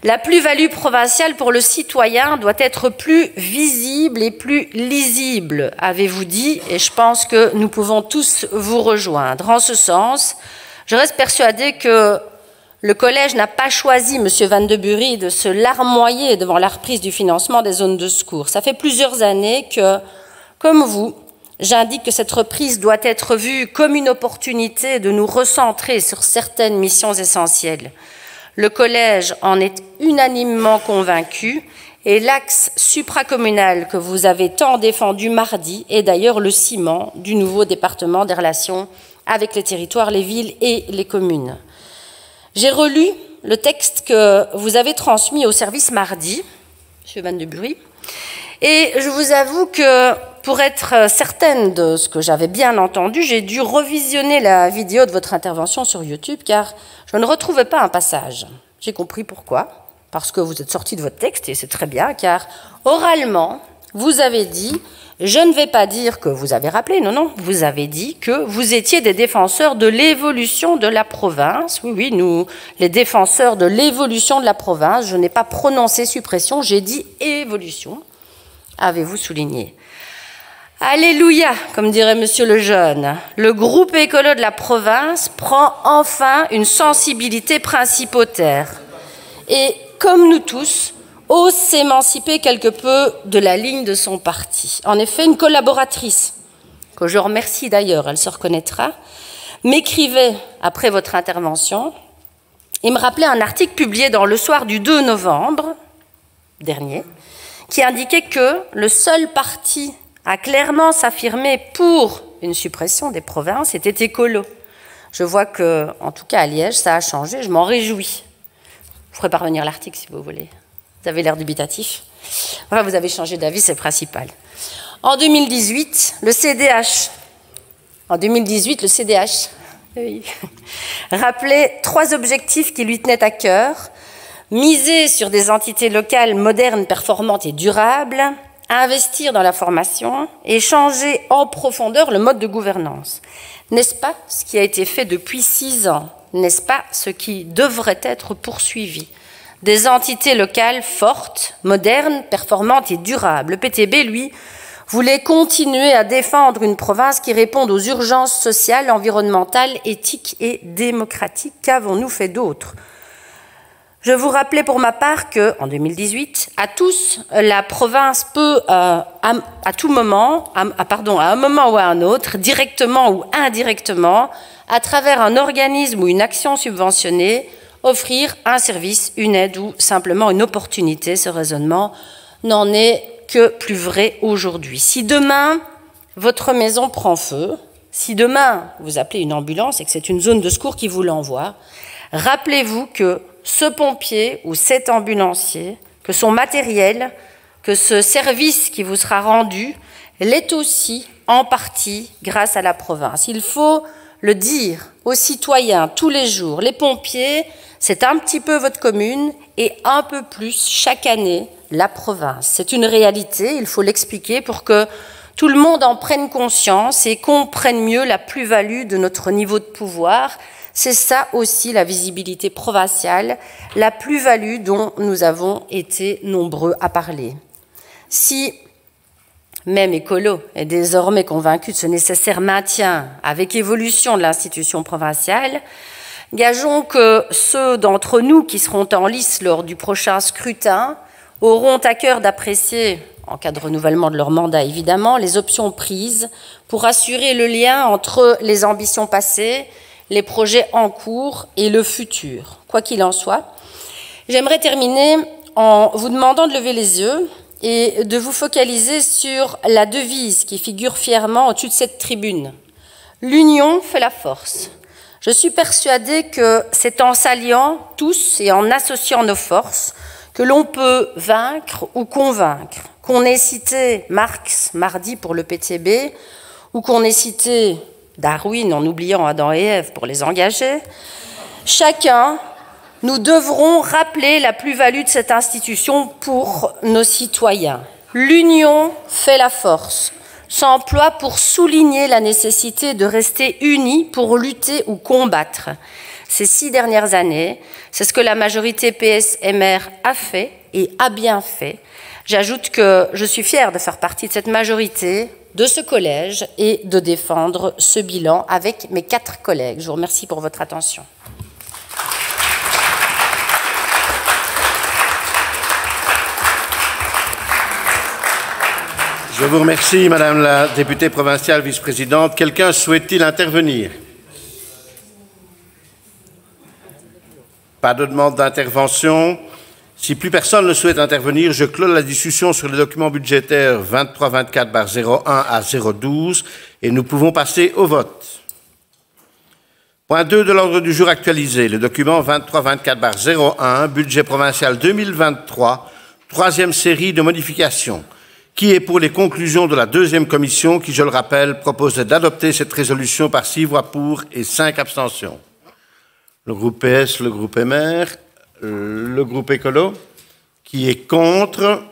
La plus-value provinciale pour le citoyen doit être plus visible et plus lisible, avez-vous dit, et je pense que nous pouvons tous vous rejoindre. En ce sens, je reste persuadée que le collège n'a pas choisi, M. Van de Bury, de se larmoyer devant la reprise du financement des zones de secours. Ça fait plusieurs années que, comme vous, j'indique que cette reprise doit être vue comme une opportunité de nous recentrer sur certaines missions essentielles. Le collège en est unanimement convaincu et l'axe supracommunal que vous avez tant défendu mardi est d'ailleurs le ciment du nouveau département des relations avec les territoires, les villes et les communes. J'ai relu le texte que vous avez transmis au service mardi, M. Van de Bury, et je vous avoue que pour être certaine de ce que j'avais bien entendu, j'ai dû revisionner la vidéo de votre intervention sur YouTube car je ne retrouvais pas un passage. J'ai compris pourquoi. Parce que vous êtes sorti de votre texte, et c'est très bien, car oralement, vous avez dit, je ne vais pas dire que vous avez rappelé, non, vous avez dit que vous étiez des défenseurs de l'évolution de la province. Oui, nous, les défenseurs de l'évolution de la province, je n'ai pas prononcé suppression, j'ai dit évolution, avez-vous souligné. Alléluia, comme dirait Monsieur Lejeune, le groupe écolo de la province prend enfin une sensibilité principautaire. Et comme nous tous, ose s'émanciper quelque peu de la ligne de son parti. En effet, une collaboratrice, que je remercie d'ailleurs, elle se reconnaîtra, m'écrivait après votre intervention et me rappelait un article publié dans Le Soir du 2 novembre dernier, qui indiquait que le seul parti à clairement s'affirmer pour une suppression des provinces était écolo. Je vois que, en tout cas à Liège, ça a changé, je m'en réjouis. Je ferai parvenir l'article si vous voulez. Vous avez l'air dubitatif. Enfin, vous avez changé d'avis, c'est principal. En 2018, le CDH, oui, rappelait 3 objectifs qui lui tenaient à cœur. Miser sur des entités locales modernes, performantes et durables, investir dans la formation et changer en profondeur le mode de gouvernance. N'est-ce pas ce qui a été fait depuis 6 ans ? N'est-ce pas ce qui devrait être poursuivi? Des entités locales fortes, modernes, performantes et durables. Le PTB, lui, voulait continuer à défendre une province qui réponde aux urgences sociales, environnementales, éthiques et démocratiques. Qu'avons-nous fait d'autre? Je vous rappelais pour ma part qu'en 2018, à tous, la province peut, à un moment ou à un autre, directement ou indirectement, à travers un organisme ou une action subventionnée, offrir un service, une aide ou simplement une opportunité. Ce raisonnement n'en est que plus vrai aujourd'hui. Si demain, votre maison prend feu, si demain, vous appelez une ambulance et que c'est une zone de secours qui vous l'envoie, rappelez-vous que ce pompier ou cet ambulancier, que son matériel, que ce service qui vous sera rendu, l'est aussi en partie grâce à la province. Il faut le dire aux citoyens tous les jours. Les pompiers, c'est un petit peu votre commune et un peu plus chaque année la province. C'est une réalité, il faut l'expliquer pour que tout le monde en prenne conscience et comprenne mieux la plus-value de notre niveau de pouvoir. C'est ça aussi la visibilité provinciale, la plus-value dont nous avons été nombreux à parler. Si même écolo est désormais convaincu de ce nécessaire maintien avec évolution de l'institution provinciale, gageons que ceux d'entre nous qui seront en lice lors du prochain scrutin auront à cœur d'apprécier, en cas de renouvellement de leur mandat évidemment, les options prises pour assurer le lien entre les ambitions passées, les projets en cours et le futur. Quoi qu'il en soit, j'aimerais terminer en vous demandant de lever les yeux et de vous focaliser sur la devise qui figure fièrement au-dessus de cette tribune. L'union fait la force. Je suis persuadée que c'est en s'alliant tous et en associant nos forces que l'on peut vaincre ou convaincre. Qu'on ait cité Marx mardi pour le PTB ou qu'on ait cité Darwin en oubliant Adam et Ève pour les engager, chacun, nous devrons rappeler la plus-value de cette institution pour nos citoyens. L'union fait la force, s'emploie pour souligner la nécessité de rester unis pour lutter ou combattre. Ces 6 dernières années, c'est ce que la majorité PS-MR a fait et a bien fait. J'ajoute que je suis fière de faire partie de cette majorité, de ce collège et de défendre ce bilan avec mes 4 collègues. Je vous remercie pour votre attention. Je vous remercie, Madame la députée provinciale vice-présidente. Quelqu'un souhaite-t-il intervenir? Pas de demande d'intervention. Si plus personne ne souhaite intervenir, je clôt la discussion sur les documents budgétaires 23-24/01 à 012 et nous pouvons passer au vote. Point 2 de l'ordre du jour actualisé, le document 23-24/01, budget provincial 2023, troisième série de modifications, qui est pour les conclusions de la deuxième commission qui, je le rappelle, proposait d'adopter cette résolution par 6 voix pour et 5 abstentions. Le groupe PS, le groupe MR, le groupe Écolo, qui est contre,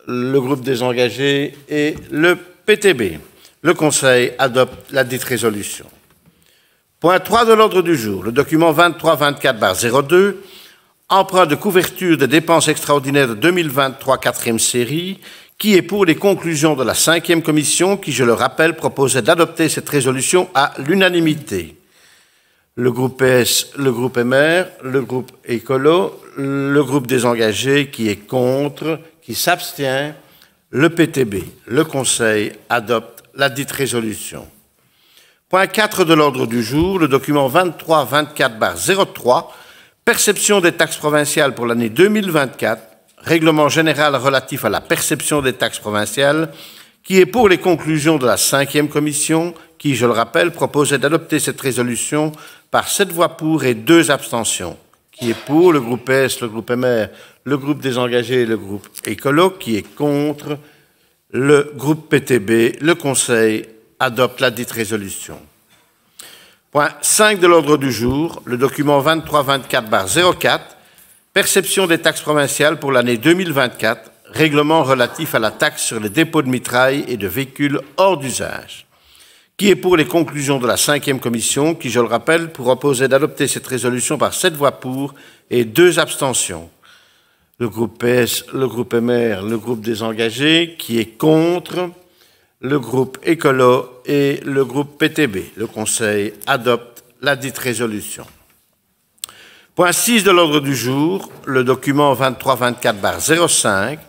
le groupe des engagés et le PTB. Le Conseil adopte la dite résolution. Point 3 de l'ordre du jour, le document 23-24/02, emprunt de couverture des dépenses extraordinaires de 2023, quatrième série, qui est pour les conclusions de la cinquième commission qui, je le rappelle, proposait d'adopter cette résolution à l'unanimité. Le groupe PS, le groupe MR, le groupe Écolo, le groupe des engagés qui est contre, qui s'abstient, le PTB. Le Conseil adopte la dite résolution. Point 4 de l'ordre du jour, le document 23-24/03, perception des taxes provinciales pour l'année 2024, règlement général relatif à la perception des taxes provinciales, qui est pour les conclusions de la cinquième commission, qui, je le rappelle, proposait d'adopter cette résolution par 7 voix pour et 2 abstentions, qui est pour le groupe PS, le groupe MR, le groupe des engagés et le groupe Écolo, qui est contre le groupe PTB. Le Conseil adopte la dite résolution. Point 5 de l'ordre du jour, le document 23-24/04, perception des taxes provinciales pour l'année 2024, règlement relatif à la taxe sur les dépôts de mitraille et de véhicules hors d'usage, qui est pour les conclusions de la cinquième commission, qui, je le rappelle, proposait d'adopter cette résolution par 7 voix pour et 2 abstentions. Le groupe PS, le groupe MR, le groupe des engagés, qui est contre, le groupe Écolo et le groupe PTB. Le Conseil adopte la dite résolution. Point 6 de l'ordre du jour, le document 23-24/05,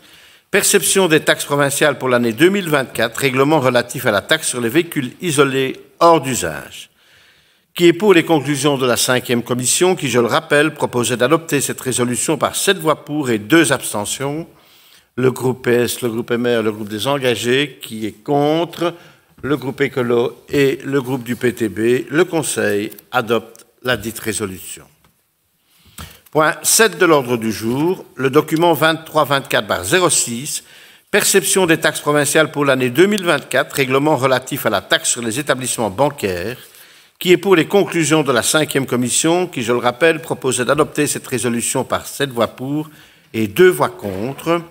perception des taxes provinciales pour l'année 2024, règlement relatif à la taxe sur les véhicules isolés hors d'usage, qui est pour les conclusions de la cinquième commission, qui, je le rappelle, proposait d'adopter cette résolution par 7 voix pour et 2 abstentions. Le groupe PS, le groupe MR, le groupe des engagés, qui est contre, le groupe Écolo et le groupe du PTB. Le Conseil adopte la dite résolution. Point 7 de l'ordre du jour, le document 23-24/06, perception des taxes provinciales pour l'année 2024, règlement relatif à la taxe sur les établissements bancaires, qui est pour les conclusions de la cinquième commission, qui, je le rappelle, proposait d'adopter cette résolution par 7 voix pour et 2 voix contre,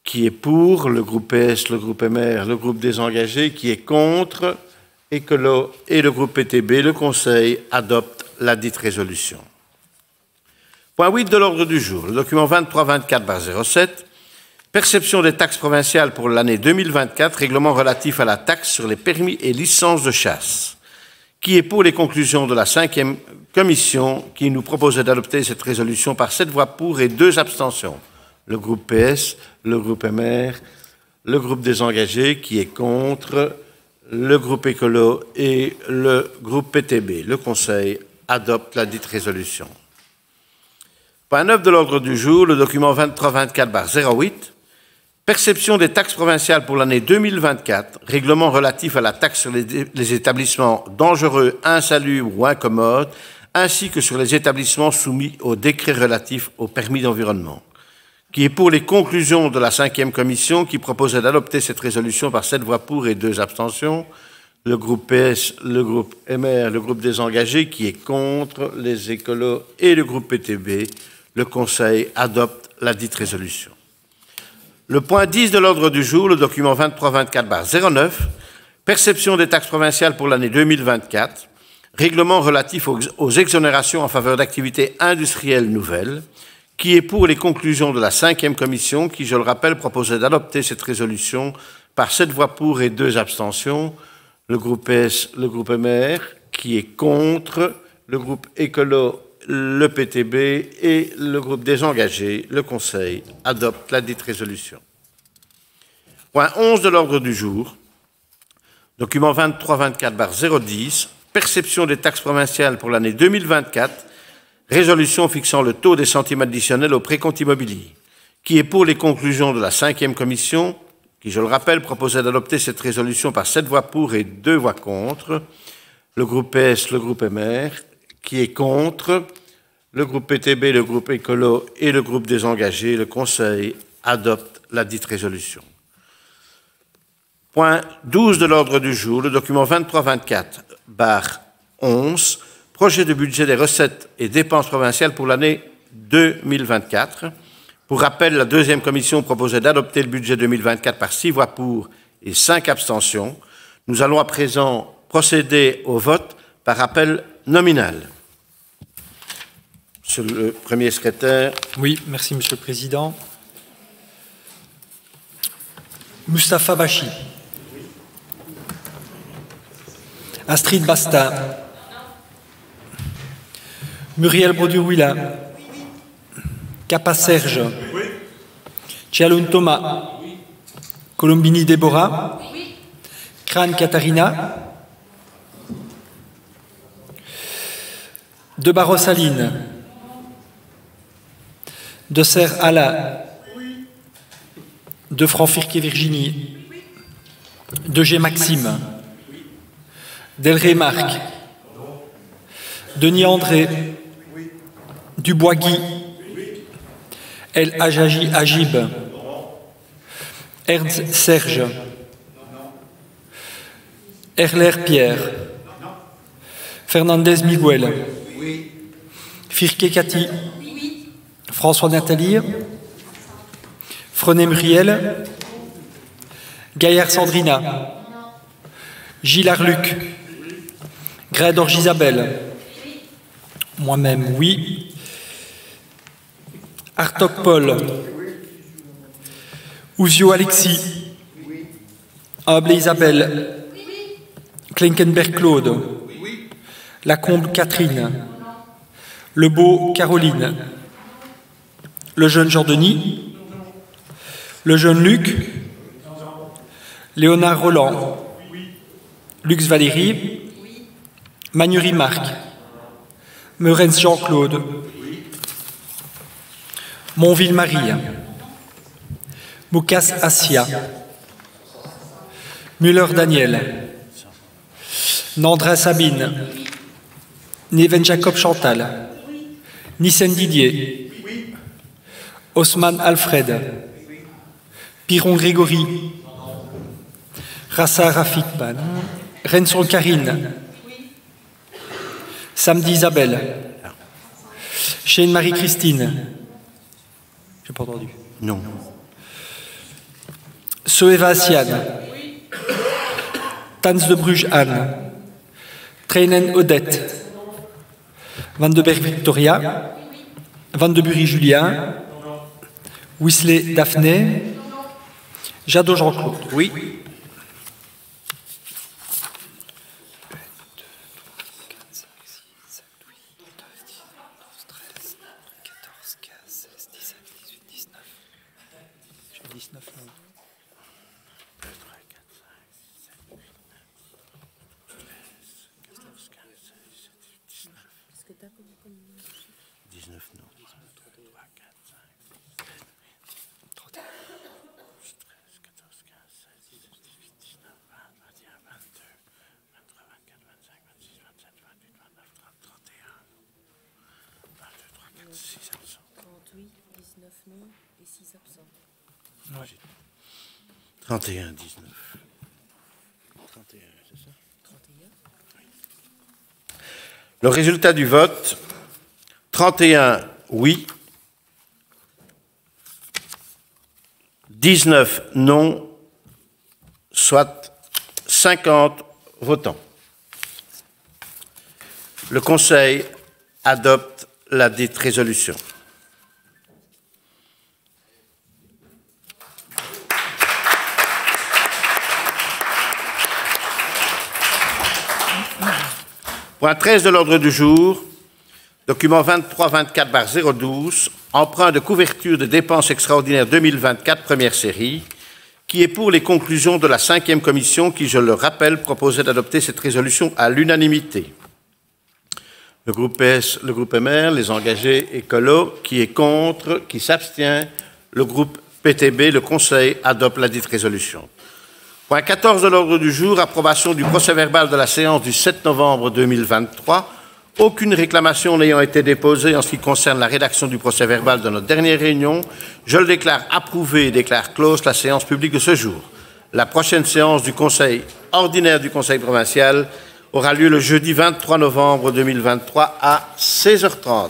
qui est pour, le groupe PS, le groupe MR, le groupe des engagés, qui est contre, Écolo et le groupe PTB. Le Conseil adopte la dite résolution. Point 8 de l'ordre du jour, le document 23-24/07, perception des taxes provinciales pour l'année 2024, règlement relatif à la taxe sur les permis et licences de chasse, qui est pour les conclusions de la cinquième commission, qui nous proposait d'adopter cette résolution par 7 voix pour et 2 abstentions. Le groupe PS, le groupe MR, le groupe des engagés, qui est contre, le groupe Écolo et le groupe PTB. Le Conseil adopte la dite résolution. Point 9 de l'ordre du jour, le document 23-24/08, perception des taxes provinciales pour l'année 2024, règlement relatif à la taxe sur les établissements dangereux, insalubres ou incommodes, ainsi que sur les établissements soumis au décret relatif au permis d'environnement, qui est pour les conclusions de la cinquième commission, qui proposait d'adopter cette résolution par 7 voix pour et 2 abstentions. Le groupe PS, le groupe MR, le groupe des engagés, qui est contre, les Écolos et le groupe PTB. Le Conseil adopte la dite résolution. Le point 10 de l'ordre du jour, le document 23-24/09, perception des taxes provinciales pour l'année 2024, règlement relatif aux exonérations en faveur d'activités industrielles nouvelles, qui est pour les conclusions de la cinquième commission, qui, je le rappelle, proposait d'adopter cette résolution par 7 voix pour et 2 abstentions. Le groupe PS, le groupe MR, qui est contre, le groupe Écolo, le PTB et le groupe des engagés. Le Conseil adopte la dite résolution. Point 11 de l'ordre du jour, document 23-24/010, perception des taxes provinciales pour l'année 2024, Résolution fixant le taux des centimes additionnels au précompte immobilier. Qui est pour les conclusions de la 5e commission, qui, je le rappelle, proposait d'adopter cette résolution par 7 voix pour et 2 voix contre. Le groupe PS, le groupe MR. Qui est contre? Le groupe PTB, le groupe Écolo et le groupe Désengagés. Le Conseil adopte la dite résolution. Point 12 de l'ordre du jour, le document 23-24/11, projet de budget des recettes et dépenses provinciales pour l'année 2024. Pour rappel, la 2e commission proposait d'adopter le budget 2024 par 6 voix pour et 5 abstentions. Nous allons à présent procéder au vote par appel nominal. Monsieur le Premier secrétaire. Oui, merci Monsieur le Président. Mustapha Bachi. Astrid Bastin. Muriel Brodure-Willa. Capa Serge. Chialoun Thomas. Colombini Déborah. Crane Katharina. De Barros Aline. De Serre Alain. De Franfirquet Virginie. De G. Maxime. Delré Marc. Denis André. Dubois Guy. El Ajaji Agib. Ernst Serge. Erler Pierre. Fernandez Miguel. Firquet Cathy. François Nathalie. Frenet Muriel. Gaillard Sandrina. Gillard Luc. Grador Isabelle. Moi-même, oui. Artok Paul. Ouzio Alexis. Able Isabelle. Klinkenberg Claude. Lacombe Catherine. Lebeau Caroline. Le jeune Jean-Denis. Le jeune Luc. Léonard Roland. Lux Valérie. Manurie Marc. Meurens Jean-Claude. Monville Marie. Moukas Assia. Müller Daniel. Nandra Sabine. Neven Jacob Chantal. Nissen Didier. Osman Alfred. Piron Grégory. Rassa Rafikban. Renson Karine. Samedi Isabelle. Chêne Marie-Christine. J'ai pas entendu. Non. Soeva Sian. Tans de Bruges Anne. Treinen Odette. Van de Berg Victoria. Van de Bury Julien. Wisley Daphné. Jadot Jean-Claude. Oui. Et 6 absents. Ouais. 31, 19. 31, c'est ça? 31. Le résultat du vote, 31 oui, 19 non, soit 50 votants. Le Conseil adopte la dite résolution. Point 13 de l'ordre du jour, document 23-24/012, emprunt de couverture de dépenses extraordinaires 2024, première série, qui est pour les conclusions de la 5e commission qui, je le rappelle, proposait d'adopter cette résolution à l'unanimité. Le groupe PS, le groupe MR, les engagés écolos, qui est contre, qui s'abstient. Le groupe PTB, le Conseil adopte la dite résolution. Point 14 de l'ordre du jour, approbation du procès-verbal de la séance du 7 novembre 2023. Aucune réclamation n'ayant été déposée en ce qui concerne la rédaction du procès-verbal de notre dernière réunion, je le déclare approuvé et déclare close la séance publique de ce jour. La prochaine séance du Conseil ordinaire du Conseil provincial aura lieu le jeudi 23 novembre 2023 à 16h30.